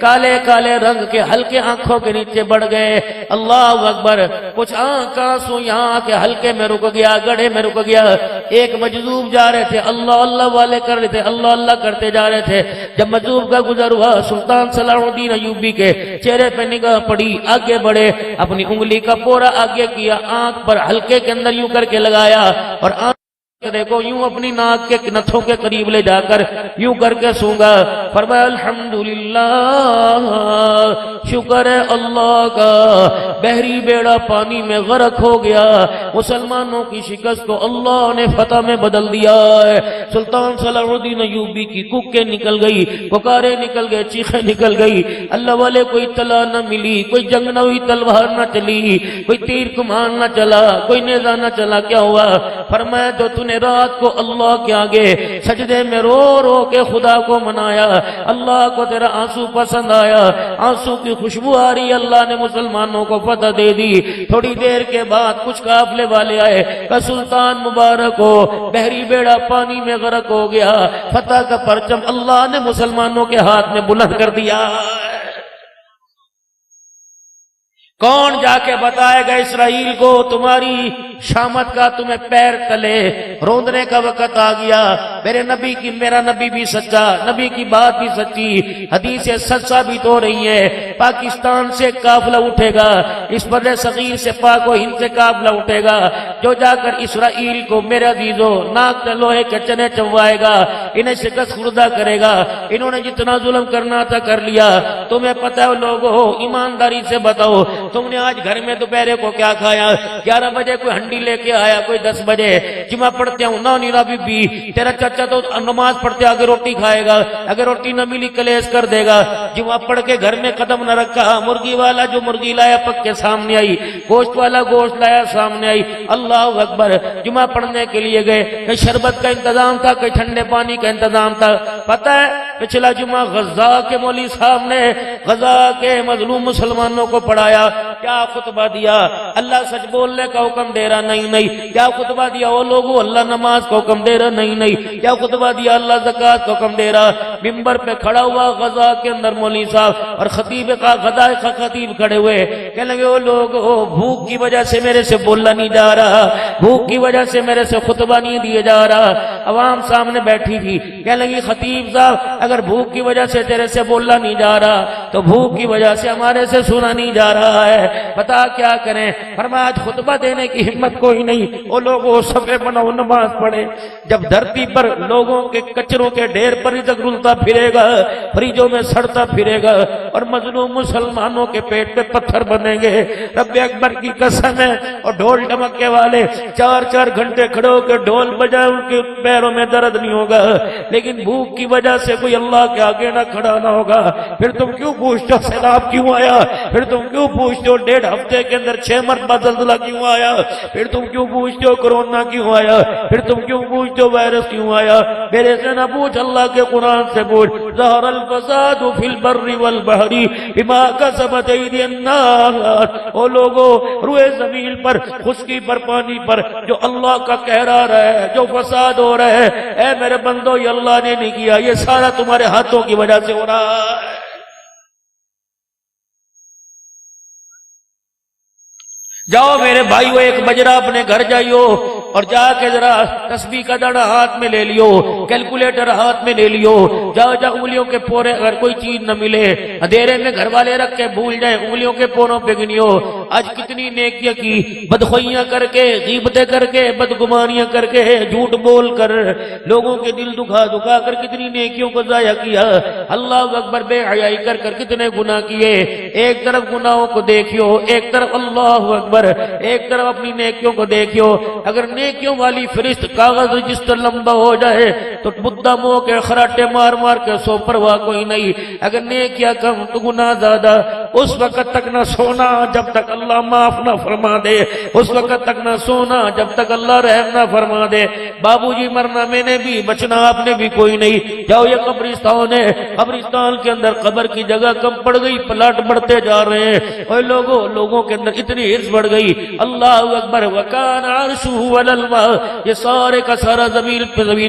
کالے کالے رنگ کے ہلکے آنکھوں کے نیچے بڑھ گئے. اللہ اکبر. کچھ آنکھ آنسو یہاں کے ہلکے میں رک گیا, گڑھے میں رک گیا. ایک مجذوب جا رہے تھے, اللہ اللہ والے کر رہے تھے, اللہ اللہ کرتے جا رہے تھے. جب مجذوب کا گزر ہوا, سلطان صلاح الدین ایوبی کے چہرے پہ نگاہ پڑی, آگے بڑھے, اپنی انگلی کا پورا آگے کیا, آنکھ پر ہلکے کے اندر یوں کر کے لگایا, اور دیکھو یوں اپنی ناک کے نتھوں کے قریب لے جا کر یوں کر کے سونگا. فرمایا الحمدللہ, شکر ہے اللہ کا, بحری بیڑا پانی میں غرق ہو گیا. مسلمانوں کی شکست کو اللہ نے فتح میں بدل دیا ہے. سلطان صلاح الدین ایوبی کی کوکیں نکل گئی, پکارے نکل گئے, چیخیں نکل گئی. اللہ والے کوئی اطلاع نہ ملی, کوئی جنگ نہ ہوئی, تلوار نہ چلی, کوئی تیر کمان نہ چلا, کوئی نیزہ نہ چلا. کیا ہوا؟ فرمایا جو تو نے رات کو اللہ کے آگے سجدے میں رو رو کے خدا کو منایا, اللہ کو تیرا آنسو پسند آیا, آنسو کی خوشبو آ رہی, اللہ نے مسلمانوں کو فتح دے دی. تھوڑی دیر کے بعد کچھ قافلے والے آئے, کہ سلطان مبارک ہو, بحری بیڑا پانی میں غرق ہو گیا, فتح کا پرچم اللہ نے مسلمانوں کے ہاتھ میں بلند کر دیا. کون جا کے بتائے گا اسرائیل کو تمہاری شامت کا تمہیں پیر تلے؟ روندنے کا وقت آ گیا. میرا نبی بھی سچا, نبی کی بات بھی سچی, حدیثیں سچ ثابت ہو رہی ہیں. پاکستان سے قافلہ اٹھے گا, اس بر صغیر سے پاک و ہند سے قافلہ اٹھے گا, جو جا کر اسرائیل کو میرے عزیزو ناک لوہے کے چنے چوائے گا, انہیں شکست خوردہ کرے گا. انہوں نے جتنا ظلم کرنا تھا کر لیا. تمہیں پتہ ہے لوگوں, ایمانداری سے بتاؤ, تم نے آج گھر میں دوپہرے کو کیا کھایا؟ 11 بجے کوئی ہنڈی لے کے آیا, کوئی 10 بجے. جمعہ پڑھتے ہوں نہ نیرا بی بی تیرا چچا تو نماز پڑھتے آگے روٹی کھائے گا، اگر روٹی نہ ملی کلیس کر دے گا، جمعہ پڑھ کے گھر میں قدم نہ رکھا، مرغی والا جو مرغی لایا پک کے سامنے آئی، گوشت والا گوشت لایا سامنے آئی، اللہ اکبر، جمعہ پڑھنے کے لیے گئے، کہ شربت کا انتظام تھا کہ ٹھنڈے پانی کا انتظام تھا، پتہ ہے پچھلا جمعہ غزہ کے مولوی صاحب نے غزہ کے مظلوم مسلمانوں کو پڑھایا، کیا خطبہ دیا، اللہ سچ بولنے کا حکم دے رہا نہیں نہیں، کیا خطبہ دیا وہ لوگوں، اللہ نماز کا حکم دے رہا نہیں نہیں، کیا خطبہ دیا، اللہ زکوٰۃ کا حکم دے رہا، ممبر پہ کھڑا ہوا غزہ کے اندر مولوی صاحب اور خطیب کا غزہ کا خطیب کھڑے ہوئے، کہنے لگے وہ لوگ بھوک کی وجہ سے میرے سے بولا نہیں جا رہا، بھوک کی وجہ سے میرے سے خطبہ نہیں دیا جا رہا، عوام سامنے بیٹھی تھی، کہنے لگی خطیب صاحب اگر بھوک کی وجہ سے تیرے سے بولا نہیں جا رہا تو بھوک کی وجہ سے ہمارے سے سنا نہیں جا رہا ہے، بتا کیا کریں، فرمایا آج خطبہ دینے کی ہمت کوئی نہیں، وہ لوگ صفے بناؤ نماز پڑھے، جب دھرتی پر لوگوں کے کچروں کے ڈھیر پر رزق رلتا پھرے گا، فریجوں میں سڑتا پھرے گا اور مظلوم مسلمانوں کے پیٹ پہ پتھر بنیں گے، رب اکبر کی قسم ہے، اور ڈھول ڈمکے والے 4 گھنٹے کھڑے ہو کے ڈھول بجائے ان کے پیروں میں درد نہیں ہوگا، لیکن بھوک کی وجہ سے کوئی اللہ کے آگے نہ کھڑا نہ ہوگا، پھر تم کیوں پوچھتے ہو سیلاب کیوں آیا، پھر تم کیوں پوچھتے ہو 1.5 ہفتے کے اندر 6 مرتبہ زلزلہ کیوں آیا، پھر تم کیوں پوچھتے ہو کرونا کیوں آیا، پھر تم کیوں پوچھتے ہو وائرس کیوں آیا، میرے سے نہ پوچھ، اللہ کے قرآن سے پوچھ، ظہر الفساد فی البر والبحر بما کسبت ایدی الناس، او لوگوں روئے زمین پر خشکی پر پانی پر جو اللہ کا قہر آ رہا ہے، جو فساد ہو رہا ہے، اے میرے بندو یہ اللہ نے نہیں کیا، یہ سارا تمہارے ہاتھوں کی وجہ سے ہو رہا ہے۔ جاؤ میرے بھائیو ایک بجرا اپنے گھر جائیو اور جا کے ذرا تسبیح کا دڑا ہاتھ میں لے لیو، کیلکولیٹر ہاتھ میں لے لیو، جاؤ انگلیوں کے پورے اگر کوئی چیز نہ ملے اندھیرے میں گھر والے رکھ کے بھول جائیں، انگلیوں کے پوروں پہ گنیو، آج کتنی نیکیاں کی، بدخوئیاں کر کے، غیبتیں کر کے، بدگمانیاں کر کے، جھوٹ بول کر، لوگوں کے دل دکھا کر کتنی نیکیوں کو ضائع کیا، اللہ اکبر، بے حیائی کر کتنے گناہ کیے، ایک طرف گناہوں کو دیکھیو، ایک طرف اللہ اکبر، ایک طرف اپنی نیکیوں کو دیکھیو، اگر نیکیوں والی فرشت کاغذ رجسٹر لمبا ہو جائے تو بدھا منہ کے خراٹے مار مار کے سو پرواہ کوئی نہیں، اگر نیکیاں کم تو گناہ زیادہ، اس وقت تک نہ سونا جب تک اللہ معاف نہ فرما دے، اس وقت تک نہ سونا جب تک اللہ رحم نہ فرما دے، بابو جی مرنا میں نے بھی، بچنا آپ نے بھی کوئی نہیں، جاؤ یہ قبرستان ہے، قبرستان کے اندر قبر کی جگہ کم پڑ گئی، پلاٹ بڑھتے جا رہے ہیں، اور لوگوں کے اندر اتنی عرض بڑھ گئی، اللہ اکبر، وَكَانَ عَرْشُهُ عَلَى الْمَاءِ، یہ سارے کا سارا زمین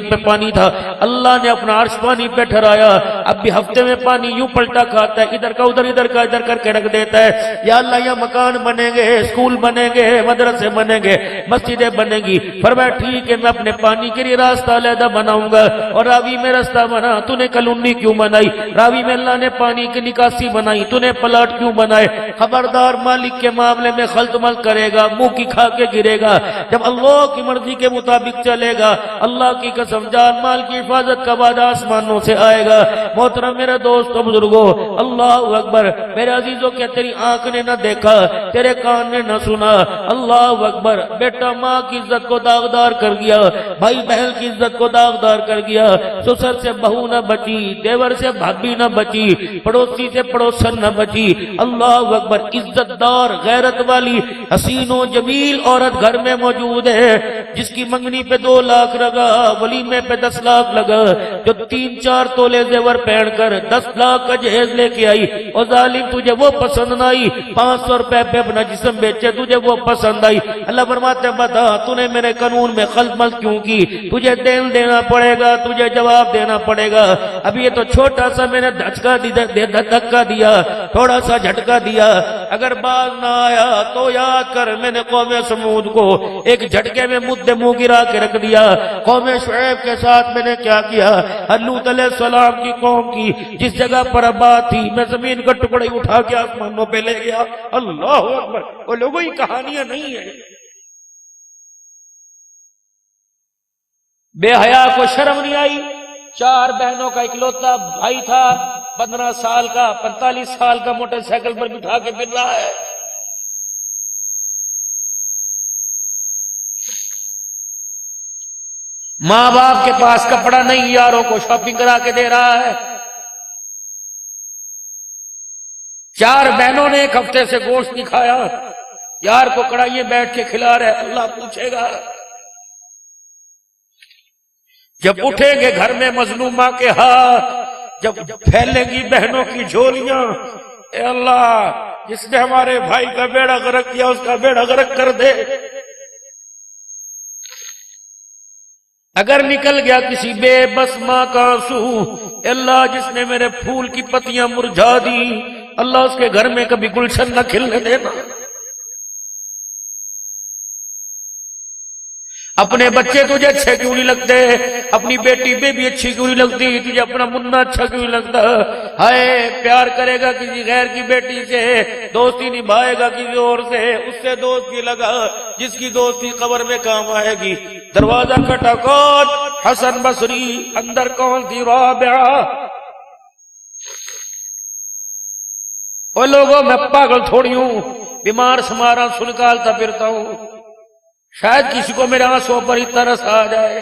پہ پانی تھا، اللہ نے اپنا عرش پانی پہ ٹھہرایا، اب بھی ہفتے میں پانی یوں پلٹا کھاتا ہے، ادھر کا ادھر کا ادھر کر کے رکھ دیتا ہے، یا اللہ یہ مکان بنیں گے، اسکول بنیں گے، مدرسے بنیں گے، مسجدیں بنیں گی، فرمایا ٹھیک ہے میں اپنے پانی کے لیے راستہ علیحدہ بناؤں گا، اور راوی میں راستہ بنا، تو نے کلونی کیوں بنائی، راوی میں اللہ نے پانی کی نکاسی بنائی، تو نے پلاٹ کیوں بنائے، خبردار مالک کے معاملے میں خلط مل کرے گا، منہ کی کھا کے گرے گا، جب اللہ کی مرضی کے مطابق چلے گا، اللہ کی قسم جان مال کی حفاظت کا وعدہ آسمانوں سے آئے گا، محترم میرے دوستو بزرگو، اللہ اکبر، میرے عزیزوں، کیا تیری آنکھ نے نہ دیکھا، تیرے کان نے نہ سنا، اللہ اکبر، بیٹا ماں کی عزت کو داغدار کر گیا، بھائی بہن کی عزت کو داغدار کر گیا، سسر سے بہو نہ بچی، دیور سے بھابی نہ بچی، پڑوسی سے پڑوسن نہ بچی، اللہ اکبر، عزت دار غیرت والی حسین و جمیل عورت گھر میں موجود ہے، جس کی منگنی پہ 2 لاکھ لگا، ولیمے پہ 10 لاکھ لگا، جو 3-4 تولے زیور پہن کر 10 لاکھ کا جہیز لے کے آئی، اور ظالم تجھے وہ پسند نہ آئی، 500 روپے پہ اپنا جسم بیچے، تجھے وہ پسند آئی، اللہ فرماتے بتا تو نے میرے قانون میں خلط مل کیوں کی، تجھے دین دینا پڑے گا، تجھے جواب دینا پڑے گا، ابھی یہ تو چھوٹا سا میں نے دھکا دیا، تھوڑا سا جھٹکا دیا، اگر باز نہ آیا تو یاد کر میں نے قوم سمود کو ایک جھٹکے میں مدے منہ گرا کے رکھ دیا، قوم شعیب کے ساتھ میں نے کیا کیا، لوط علیہ السلام کی قوم کی جس جگہ پر آباد تھی میں زمین کا ٹکڑے اٹھا کے آسمانوں پہ لے گیا، اللہ اکبر، وہ لوگوں کی کہانیاں نہیں ہیں، بے حیا کو شرم نہیں آئی، 4 بہنوں کا اکلوتا بھائی تھا، 15 سال کا 45 سال کا موٹر سائیکل پر بٹھا کے پھر رہا ہے، ماں باپ کے پاس کپڑا نہیں، یاروں کو شاپنگ کرا کے دے رہا ہے۔ 4 بہنوں نے ایک ہفتے سے گوشت نہیں کھایا، یار کو کڑھائیے بیٹھ کے کھلا رہے، اللہ پوچھے گا جب اٹھیں گے گھر میں مظلومہ کے ہاتھ، جب پھیلیں گی بہنوں کی جھولیاں، اے اللہ جس نے ہمارے بھائی کا بیڑا غرق کیا اس کا بیڑا غرق کر دے۔ اگر نکل گیا کسی بے بس ماں کا آنسو، اے اللہ جس نے میرے پھول کی پتیاں مرجھا دی، اللہ اس کے گھر میں کبھی گلشن نہ کھلنے دینا۔ اپنے بچے تجھے اچھے کیوں نہیں لگتے، اپنی بیٹی بیبی اچھی کیوں نہیں لگتی، تجھے اپنا منا اچھا کیوں نہیں لگتا؟ ہائے پیار کرے گا کسی غیر کی بیٹی سے، دوستی نبھائے گا کسی اور سے، اس سے دوستی لگا جس کی دوستی قبر میں کام آئے گی۔ دروازہ کھٹا کون؟ حسن بصری۔ اندر کون تھی؟ رابعہ۔ او لوگوں میں پاگل تھوڑی ہوں، بیمار سمارا سنکالتا پھرتا ہوں، شاید کسی کو میرے آنسوں پر ہی ترس آ جائے۔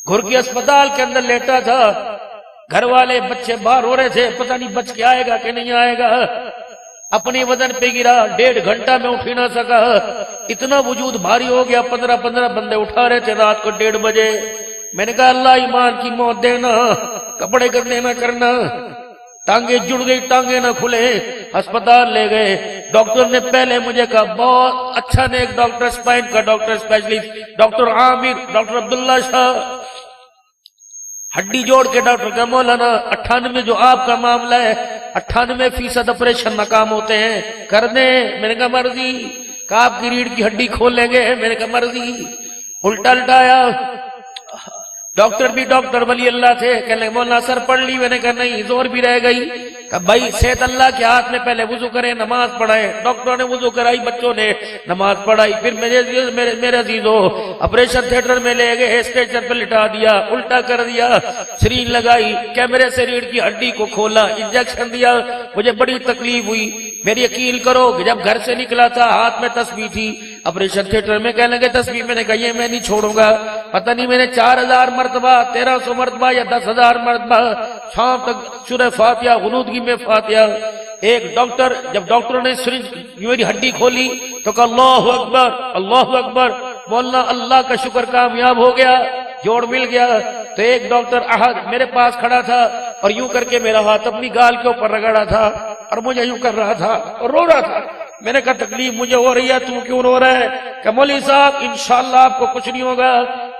گھر کی اسپتال کے اندر لیٹا تھا، گھر والے بچے باہر ہو رہے تھے، پتہ نہیں بچ کے آئے گا کہ نہیں آئے گا، اپنی وزن پہ گرا، 1.5 گھنٹہ میں اٹھ ہی نہ سکا، اتنا وجود بھاری ہو گیا، 15 بندے اٹھا رہے تھے رات کو 1:30 بجے۔ میں نے کہا اللہ ایمان کی موت دینا، کپڑے گندے نہ کرنا، ٹانگیں جڑ گئی، ٹانگیں نہ کھلے۔ ہسپتال لے گئے، ڈاکٹر نے پہلے مجھے کہا، بہت اچھا نیک ڈاکٹر، اسپائن کا ڈاکٹر اسپیشلسٹ ڈاکٹر عامر، ڈاکٹر عبداللہ شاہ، ہڈی جوڑ کے ڈاکٹر کا مولانا، 98 جو آپ کا معاملہ ہے 98% آپریشن ناکام ہوتے ہیں، کر دیں؟ میں نے کہا مرضی۔ کہا آپ کی ریڑھ کی ہڈی کھول لیں گے؟ میں نے کہا مرضی۔ الٹا الٹایا، ڈاکٹر بھی ڈاکٹر ولی اللہ تھے، کہنے لگے مولانا سر پڑھ لی؟ میں نے کہا نہیں، زور بھی رہ گئی۔ کہ بھائی صحت اللہ کے ہاتھ میں، پہلے وضو کریں نماز پڑھائیں۔ ڈاکٹروں نے وضو کرائی، بچوں نے نماز پڑھائی، پھر میرے عزیزو آپریشن تھیٹر میں لے گئے، اسٹریچر پہ لٹا دیا، الٹا کر دیا، سرین لگائی، کیمرے سے ریڑھ کی ہڈی کو کھولا، انجیکشن دیا، مجھے بڑی تکلیف ہوئی۔ میری یقین کرو کہ جب گھر سے نکلا تھا ہاتھ میں تسبیح تھی، آپریشن تھیٹر میں کہنے لگے تسبیح، میں نے کہا یہ میں نہیں چھوڑوں گا۔ پتہ نہیں میں نے 4000 مرتبہ، 1300 مرتبہ یا 10,000 مرتبہ شام تک سورہ فاتحہ، غنودگی میں فاتحہ۔ ایک ڈاکٹر، جب ڈاکٹروں نے سرنج میری ہڈی کھولی تو کہا اللہ اکبر اللہ اکبر، مولانا اللہ کا شکر کامیاب ہو گیا، جوڑ مل گیا۔ تو ایک ڈاکٹر احد میرے پاس کھڑا تھا اور یوں کر کے میرا ہاتھ اپنی گال کے اوپر رگڑا تھا اور مجھے یوں کر رہا تھا اور رو رہا تھا۔ میں نے کہا تکلیف مجھے ہو رہی ہے، تو کیوں رو رہا ہے؟ کہ مولوی صاحب انشاءاللہ آپ کو کچھ نہیں ہوگا،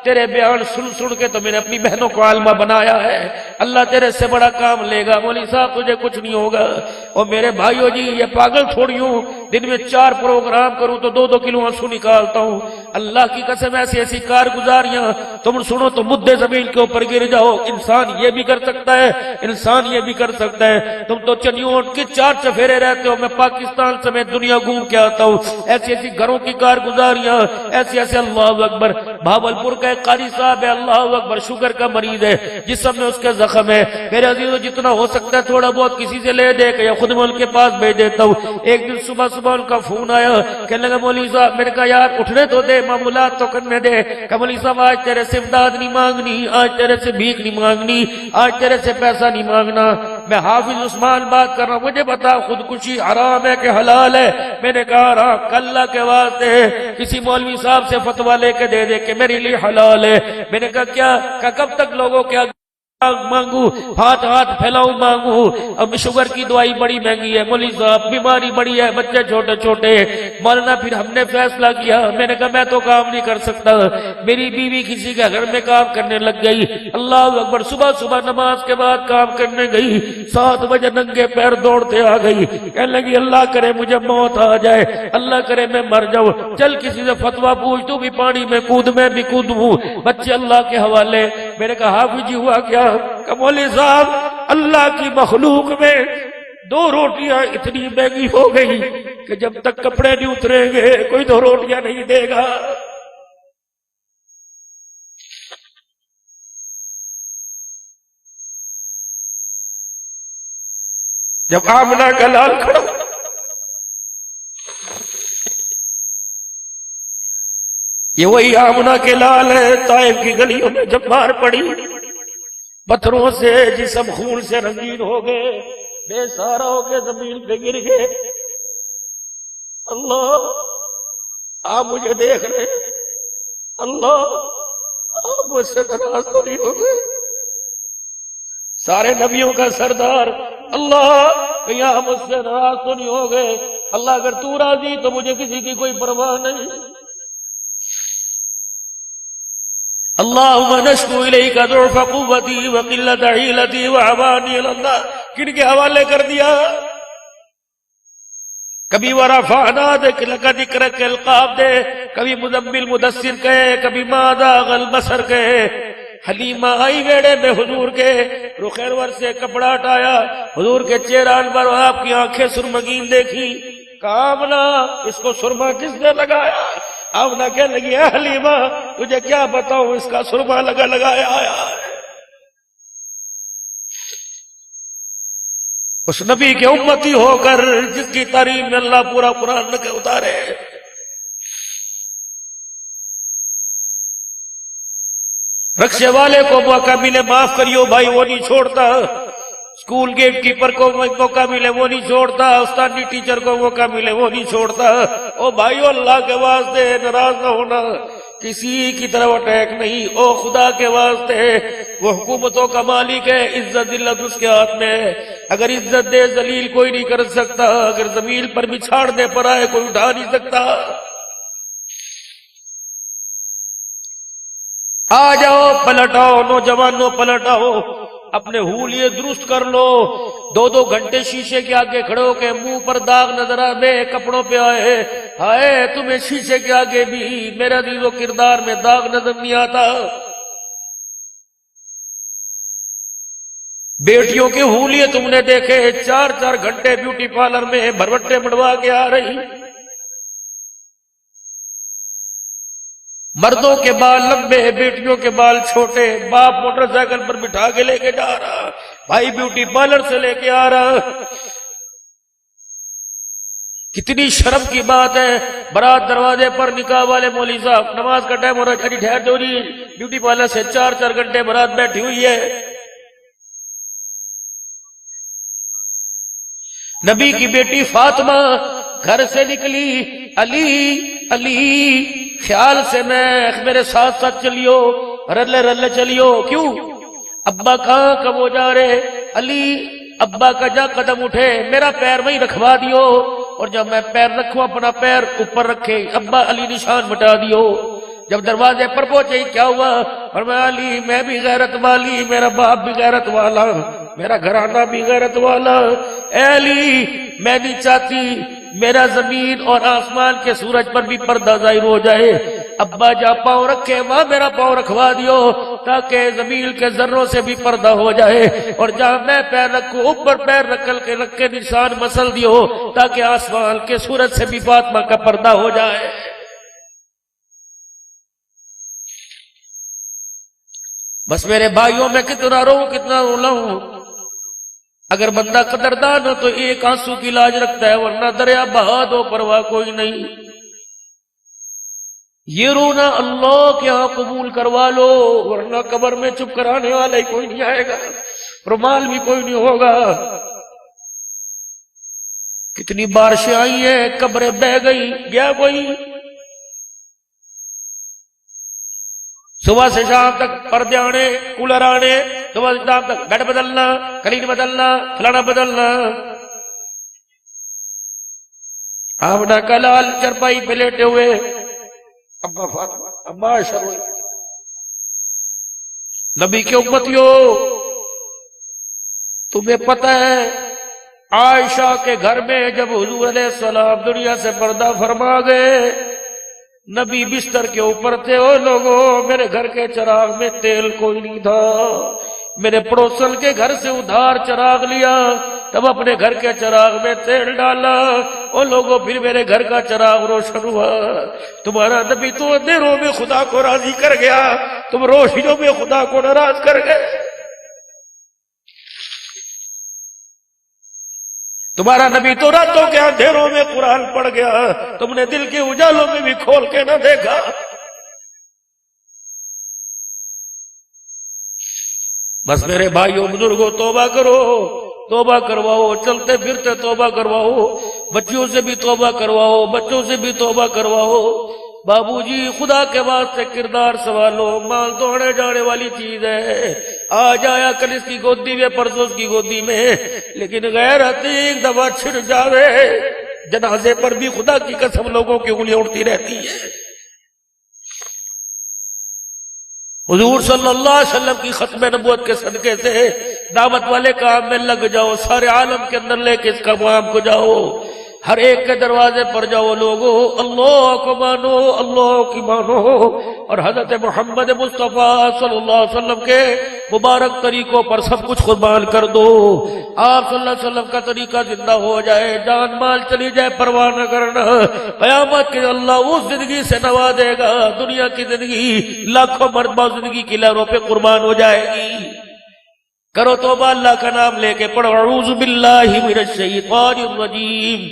تیرے بیان سن کے تو میں نے اپنی بہنوں کو عالمہ بنایا ہے، اللہ تیرے سے بڑا کام لے گا، مولوی صاحب تجھے کچھ نہیں ہوگا۔ اور میرے بھائیو جی یہ پاگل تھوڑی ہوں، دن میں 4 پروگرام کروں تو 2 کلو آنسو نکالتا ہوں، اللہ کی قسم ایسی ایسی کارگزاریاں تم سنو تو مدے زمین کے اوپر گر جاؤ۔ انسان یہ بھی کر سکتا ہے، انسان یہ بھی کر سکتا ہے۔ تم تو چنیوں کے 4 چفیرے رہتے ہو، میں پاکستان سمیت دنیا گھوم کے آتا ہوں، ایسی ایسی گھروں کی کارگزاریاں، ایسی ایسے اللہ اکبر۔ بھاولپور کا ایک قاری صاحب ہے، اللہ اکبر، شوگر کا مریض ہے، جسم میں اس کے زخم ہے، میرے عزیزو جتنا ہو سکتا ہے تھوڑا بہت کسی سے لے دے کے یا خود میں ان کے پاس بھیج دیتا ہوں۔ ایک دن صبح ان کا فون آیا، کہنے لگا مولوی صاحب، میں نے کہا یار اٹھنے تو دے، معمولات تو کرنے دے۔ کہ مولوی صاحب آج تیرے سے امداد نہیں مانگنی، آج تیرے سے بھیک نہیں مانگنی، آج تیرے سے پیسہ نہیں مانگنا، میں حافظ عثمان بات کر رہا ہوں، مجھے بتا خودکشی حرام ہے کہ حلال ہے؟ میں نے کہا حرام، اللہ کے واسطے کسی مولوی صاحب سے فتویٰ لے کے دے دے کہ میرے لیے حلال ہے۔ میں نے کہا کیا؟ کہ کب تک لوگوں کے مانگو، ہاتھ پھیلاؤں مانگو؟ اب شوگر کی دوائی بڑی مہنگی ہے مولوی صاحب، بیماری بڑی ہے، بچے چھوٹے چھوٹے۔ مولانا پھر ہم نے فیصلہ کیا، میں نے کہا میں تو کام نہیں کر سکتا، میری بیوی کسی کے گھر میں کام کرنے لگ گئی، اللہ اکبر، صبح نماز کے بعد کام کرنے گئی، 7 بجے ننگے پیر دوڑتے آ گئی، کہنے لگی اللہ کرے مجھے موت آ جائے، اللہ کرے میں مر جاؤں، چل کسی سے فتویٰ پوچھ، تو بھی پانی میں کود، میں بھی کودوں، بچے اللہ کے حوالے۔ میں نے کہا حافظ جی ہوا کیا؟ کہ مولوی صاحب اللہ کی مخلوق میں 2 روٹیاں اتنی مہنگی ہو گئی کہ جب تک کپڑے نہیں اتریں گے کوئی 2 روٹیاں نہیں دے گا۔ جب آمنہ کا لال کھڑا یہ وہی آمنہ کے لال ہے، طائف کی گلیوں میں جب مار پڑی، پتھروں سے جسم خون سے رنگین ہو گئے، بے سہارا ہو کے زمین پہ گر گئے۔ اللہ آپ مجھے دیکھ رہے، اللہ آپ مجھ سے ناراض تو نہیں ہو گئے؟ سارے نبیوں کا سردار، اللہ کہیں آپ مجھ سے ناراض تو نہیں ہو گئے؟ اللہ اگر تو راضی تو مجھے کسی کی کوئی پرواہ نہیں۔ اللہم نشکو الیک ضعف قوتی وقلت حیلتی وعوانی اللہ، کن کے حوالے کر دیا؟ کبھی ورفعنا ذکرک ذکرک القاب دے، کبھی مزمل مدثر کہے، کبھی ماذا البصر کہے۔ حلیمہ آئی ویڑے میں حضور کے، رخ انور سے کپڑا ہٹایا، حضور کے چہران پر آپ کی آنکھیں سرمگین دیکھی، کہا آمنہ اس کو سرما کس نے لگایا؟ آمنہ کہنے لگی اے حلیمہ تجھے کیا بتاؤں، اس کا سرما لگایا آیا ہے۔ اس نبی کے امتی ہو کر جس کی تعریف میں اللہ پورا قرآن لے کے اتارے، رکشے والے کو موقع ملے معاف کریو بھائی وہ نہیں چھوڑتا، اسکول گیٹ کیپر کو موقع ملے وہ نہیں چھوڑتا، استادی ٹیچر کو موقع ملے وہ نہیں چھوڑتا۔ او بھائیو اللہ کے واسطے ناراض نہ ہونا، کسی کی طرف اٹیک نہیں، او خدا کے واسطے، وہ حکومتوں کا مالک ہے، عزت ذلت اس کے ہاتھ میں ہے، اگر عزت دے ذلیل کوئی نہیں کر سکتا، اگر زمین پر بچھاڑنے پر آئے کوئی اٹھا نہیں سکتا۔ آ جاؤ پلٹ آؤ نوجوانوں، پلٹ آؤ، اپنے حولیے درست کر لو۔ 2 گھنٹے شیشے کے آگے کھڑے ہو کے منہ پر داغ نظر آئے، کپڑوں پہ آئے، ہائے تمہیں شیشے کے آگے بھی میرا دل و کردار میں داغ نظر نہیں آتا۔ بیٹیوں کے حولیے تم نے دیکھے 4 گھنٹے بیوٹی پارلر میں بھروٹے مڑوا کے آ رہی، مردوں کے بال لمبے بیٹیوں کے بال چھوٹے، باپ موٹر سائیکل پر بٹھا کے لے کے جا رہا، بھائی بیوٹی پارلر سے لے کے آ رہا۔ کتنی شرم کی بات ہے، برات دروازے پر، نکاح والے مولوی صاحب نماز کا ٹائم ہو رہا ہے، ٹھہر جو جی، بیوٹی پارلر سے 4 گھنٹے برات بیٹھی ہوئی ہے۔ نبی کی بیٹی فاطمہ گھر سے نکلی، علی علی خیال سے میں میرے ساتھ چلیو، رلے چلیو، کیوں؟ ابا کہاں کب ہو جا رہے؟ علی ابا کا جا قدم اٹھے میرا پیر وہیں رکھوا دیو، اور جب میں پیر رکھوں اپنا پیر اوپر رکھے، ابا علی نشان مٹا دیو۔ جب دروازے پر پہنچے کیا ہوا؟ فرمایا علی میں بھی غیرت والی، میرا باپ بھی غیرت والا، میرا گھرانہ بھی غیرت والا، اے علی میں نہیں چاہتی میرا زمین اور آسمان کے سورج پر بھی پردہ ظاہر ہو جائے، ابا جا پاؤں رکھے وہاں میرا پاؤں رکھوا دیو تاکہ زمین کے ذروں سے بھی پردہ ہو جائے، اور جہاں میں پیر رکھوں اوپر پیر رکھ کے نشان مسل دیو تاکہ آسمان کے سورج سے بھی فاطمہ کا پردہ ہو جائے۔ بس میرے بھائیوں میں کتنا رو کتنا رلاؤں، اگر بندہ قدردان ہو تو ایک آنسو کی لاج رکھتا ہے، ورنہ دریا بہا دو پرواہ کوئی نہیں۔ یہ رونا اللہ کے ہاں قبول کروا لو، ورنہ قبر میں چپ کرانے والا ہی کوئی نہیں آئے گا، رومال بھی کوئی نہیں ہوگا۔ کتنی بارشیں آئی ہیں، قبریں بہ گئی، گیا کوئی؟ صبح سے شام تک پردے آنے، کولر آنے، صبح سے شام تک بیڈ بدلنا، کلین بدلنا، فلانا بدلنا۔ آمنہ کا لال چرپائی پہ لیٹے ہوئے، ابا فاطمہ ابا عائشہ روئی۔ نبی کے امتیوں تمہیں پتہ ہے عائشہ کے گھر میں جب حضور علیہ السلام دنیا سے پردہ فرما گئے، نبی بستر کے اوپر تھے، او لوگوں میرے گھر کے چراغ میں تیل کوئی نہیں تھا، میرے پڑوسن کے گھر سے ادھار چراغ لیا، تب اپنے گھر کے چراغ میں تیل ڈالا، او لوگوں پھر میرے گھر کا چراغ روشن ہوا۔ تمہارا نبی تو اندھیروں میں خدا کو راضی کر گیا، تم روشنیوں میں خدا کو ناراض کر گئے۔ تمہارا نبی تو راتوں کے اندھیروں میں قرآن پڑھ گیا، تم نے دل کے اجالوں میں بھی کھول کے نہ دیکھا۔ بس میرے بھائیوں بزرگوں توبہ کرو، توبہ کرواؤ، چلتے پھرتے توبہ کرواؤ، بچوں سے بھی توبہ کرواؤ، بچوں سے بھی توبہ کرواؤ۔ بابو جی خدا کے واسطے کردار سنبھالو، مال تو آنے جانے والی چیز ہے، آج آیا کل اس کی گودی میں، پرسوں اس کی گودی میں، لیکن غیرت ایک دفعہ چھڑ جاوے جنازے پر بھی خدا کی قسم لوگوں کی انگلیاں اڑتی رہتی ہے۔ حضور صلی اللہ علیہ وسلم کی ختم نبوت کے صدقے سے دعوت والے کام میں لگ جاؤ، سارے عالم کے اندر لے کے اس کام کو جاؤ، ہر ایک کے دروازے پر جاؤ، لوگوں اللہ کو مانو، اللہ کی مانو، اور حضرت محمد مصطفیٰ صلی اللہ علیہ وسلم کے مبارک طریقوں پر سب کچھ قربان کر دو۔ آپ صلی اللہ علیہ وسلم کا طریقہ زندہ ہو جائے، جان مال چلی جائے، پرواہ نہ کرنا، قیامت کے اللہ اس زندگی سے نوازے گا، دنیا کی زندگی لاکھوں مرتبہ زندگی کی لہروں پہ قربان ہو جائے گی۔ کرو توبہ، اللہ کا نام لے کے پڑھو، اعوذ باللہ من الشیطان الرجیم،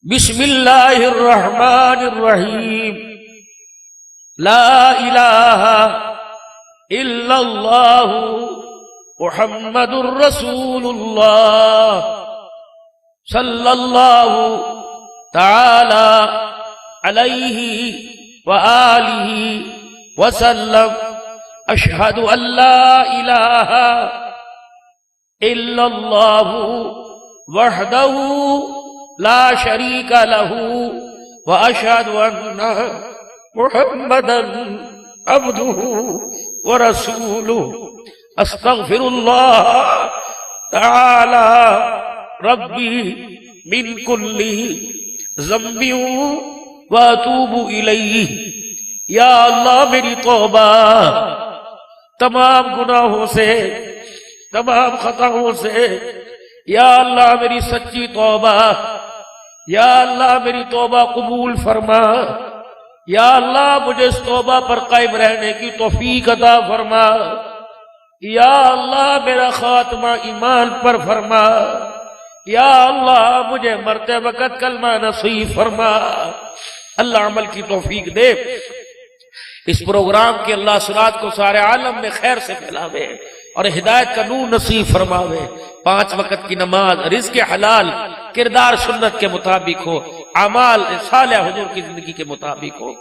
بسم اللہ الرحمن الرحیم، لا الہ الا اللہ محمد الرسول اللہ صلی اللہ تعالی علیہ وآلہ وسلم، اشہد ان لا الہ الا اللہ وحدہ لا شریک لہ واشہد ان محمدا عبدہ ورسولہ، استغفر اللہ تعالی ربی من کل ذنب واتوب الیہ۔ یا اللہ میری توبہ تمام گناہوں سے، تمام خطاؤں سے، یا اللہ میری سچی توبہ، یا اللہ میری توبہ قبول فرما، یا اللہ مجھے اس توبہ پر قائم رہنے کی توفیق عطا فرما، یا اللہ میرا خاتمہ ایمان پر فرما، یا اللہ مجھے مرتے وقت کلمہ نصیب فرما۔ اللہ عمل کی توفیق دے، اس پروگرام کے اللہ سرات کو سارے عالم میں خیر سے پھیلاوے اور ہدایت کا نور نصیب فرماوے۔ 5 وقت کی نماز، رزق حلال، کردار سنت کے مطابق ہو، اعمال صالح حضور کی زندگی کے مطابق ہو،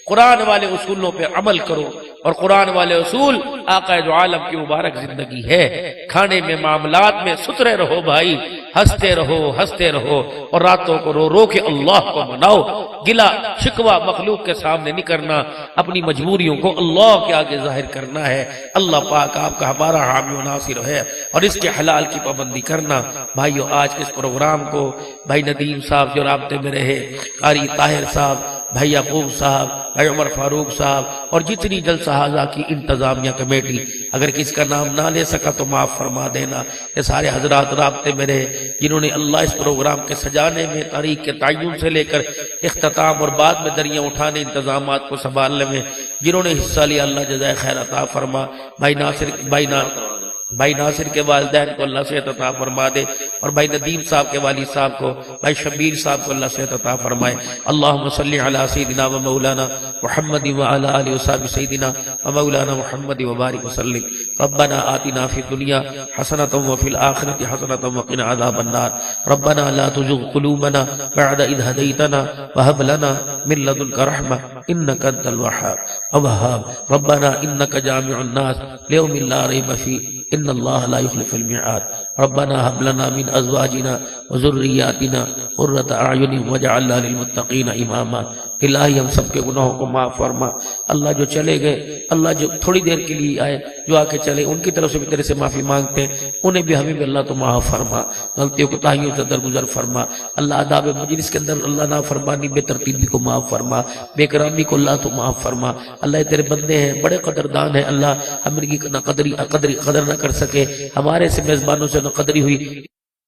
قرآن والے اصولوں پہ عمل کرو، اور قرآن والے اصول آقا دو عالم کی مبارک زندگی ہے۔ کھانے میں، معاملات میں ستھرے رہو بھائی، ہنستے رہو، ہنستے رہو، اور راتوں کو رو رو کے اللہ کو مناؤ۔ گلا شکوہ مخلوق کے سامنے نہیں کرنا، اپنی مجبوریوں کو اللہ کے آگے ظاہر کرنا ہے۔ اللہ پاک آپ کا ہمارا حامی و ناصر ہے، اور اس کے حلال کی پابندی کرنا۔ بھائیو آج کے اس پروگرام کو بھائی ندیم صاحب جو رابطے میں رہے، قاری طاہر صاحب، بھائی یعقوب صاحب، بھائی عمر فاروق صاحب، اور جتنی جلسہ حاضہ کی انتظامیہ کمیٹی، اگر کس کا نام نہ لے سکا تو معاف فرما دینا۔ یہ سارے حضرات رابطے میں رہے جنہوں نے اللہ اس پروگرام کے سجانے میں، تاریخ کے تعین سے لے کر اختتام اور بعد میں دریاں اٹھانے، انتظامات کو سنبھالنے میں جنہوں نے حصہ لیا، اللہ جزائے خیر عطا فرما۔ بھائی ناصر کے والدین کو اللہ صحت عطا فرما دے، اور بھائی ندیم صاحب کے والد صاحب کو، بھائی شبیر صاحب کو اللہ صحت عطا فرمائے۔ اللہم صلی علی سیدنا و مولانا محمد وعلی آلہ وصحبہ سیدنا و مولانا محمد وبارک وسلم۔ ربنا آتنا فی الدنیا حسنۃ وفی الآخرۃ حسنۃ وقنا عذاب النار۔ ربنا لا تزغ قلوبنا بعد اذ ہدیتنا وہب لنا من لدنک رحمۃ انک انت الوہاب۔ ربنا انک جامع الناس لیوم لا ریب فیہ ان اللہ لا یخلف الميعاد۔ ربنا هب لنا من ازواجنا وذرياتنا قرة اعین واجعلنا للمتقین اماما۔ الہی ہم سب کے گناہوں کو معاف فرما۔ اللہ جو چلے گئے، اللہ جو تھوڑی دیر کے لیے آئے، جو آ کے چلے، ان کی طرف سے بھی تیرے سے معافی مانگتے ہیں، انہیں بھی ہمیں بھی اللہ تو معاف فرما، غلطیوں کو تاہیوں سے درگزر فرما۔ اللہ آداب مجلس کے اندر اللہ نافرمانی، بے ترتیبی کو معاف فرما، بے کرامی کو اللہ تو معاف فرما۔ اللہ تیرے بندے ہیں، بڑے قدردان ہیں، اللہ ہم ان کی قدر نہ کر سکے، ہمارے سے میزبانوں سے نہ قدری ہوئی،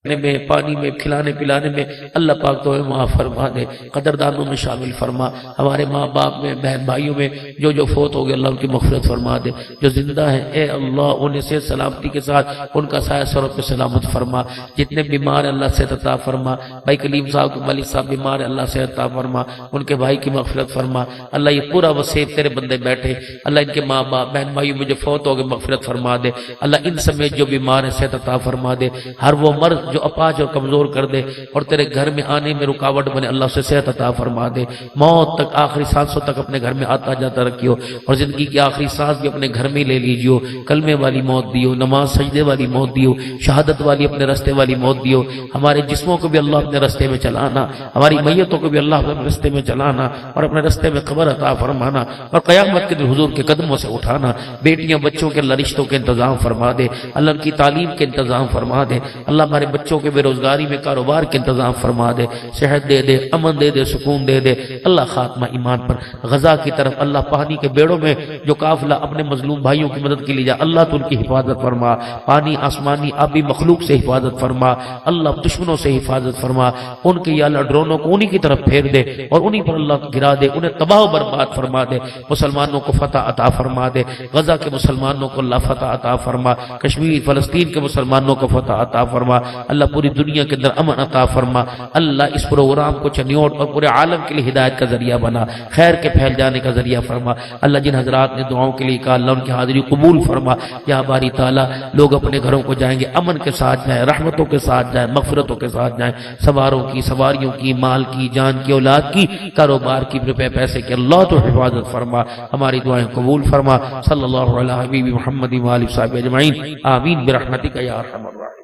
میں پانی میں کھلانے پلانے میں اللہ پاک تو معاف فرما دے، قدردانوں میں شامل فرما، ہمارے ماں باپ میں بہن بھائیوں میں جو جو فوت ہو گئے اللہ ان کی مغفرت فرما دے، جو زندہ ہیں اے اللہ انہیں صحت سلامتی کے ساتھ ان کا سایہ سروں پہ سلامت فرما، جتنے بیمار ہیں اللہ صحت عطا فرما، بھائی کلیم صاحب ملک صاحب بیمار ہیں اللہ صحت عطا فرما، ان کے بھائی کی مغفرت فرما، اللہ یہ پورا وسیع تیرے بندے بیٹھے، اللہ ان کے ماں باپ بہن بھائیوں میں جو فوت ہو گئے مغفرت فرما دے، اللہ ان سمیت جو بیمار ہیں صحت عطا فرما دے، ہر وہ مرض جو اپاہج اور کمزور کر دے اور تیرے گھر میں آنے میں رکاوٹ بنے اللہ سے صحت عطا فرما دے، موت تک آخری سانسوں تک اپنے گھر میں آتا جاتا رکھیو اور زندگی کی آخری سانس بھی اپنے گھر میں لے لیجیو، کلمے والی موت دیو، نماز سجدے والی موت دیو، شہادت والی اپنے رستے والی موت دیو، ہمارے جسموں کو بھی اللہ اپنے رستے میں چلانا، ہماری میتوں کو بھی اللہ اپنے رستے میں چلانا اور اپنے رستے میں قبر عطا فرمانا اور قیامت کے دن حضور کے قدموں سے اٹھانا، بیٹیاں بچوں کے اللہ رشتوں کے انتظام فرما دے، اللہ ان کی تعلیم کے انتظام فرما دے، اللہ ہمارے بچوں کے بے روزگاری میں کاروبار کے انتظام فرما دے، صحت دے دے، امن دے دے، سکون دے دے، اللہ خاتمہ ایمان پر، غزہ کی طرف اللہ پانی کے بیڑوں میں جو قافلہ اپنے مظلوم بھائیوں کی مدد کے لیے جا اللہ تو ان کی حفاظت فرما، پانی آسمانی آبی مخلوق سے حفاظت فرما، اللہ دشمنوں سے حفاظت فرما، ان کے یا اللہ ڈرونوں کو انہی کی طرف پھیر دے اور انہی پر اللہ گرا دے، انہیں تباہ و برباد فرما دے، مسلمانوں کو فتح عطا فرما دے، غزہ کے مسلمانوں کو اللہ فتح عطا فرما، کشمیر فلسطین کے مسلمانوں کو فتح عطا فرما، اللہ پوری دنیا کے اندر امن عطا فرما، اللہ اس پروگرام کو چنیوٹ اور پورے عالم کے لیے ہدایت کا ذریعہ بنا، خیر کے پھیل جانے کا ذریعہ فرما، اللہ جن حضرات نے دعاؤں کے لیے کہا اللہ ان کی حاضری قبول فرما، یا باری تعالیٰ لوگ اپنے گھروں کو جائیں گے امن کے ساتھ جائیں، رحمتوں کے ساتھ جائیں، مغفرتوں کے ساتھ جائیں، سواروں کی، سواریوں کی، مال کی، جان کی، اولاد کی، کاروبار کی، روپے پیسے کی، اللہ تو حفاظت فرما، ہماری دعائیں قبول فرما، صلی اللہ علیہ حبیب محمد و آلہ وصحبہ اجمعین، آمین برحمتک یا ارحم الراحمین۔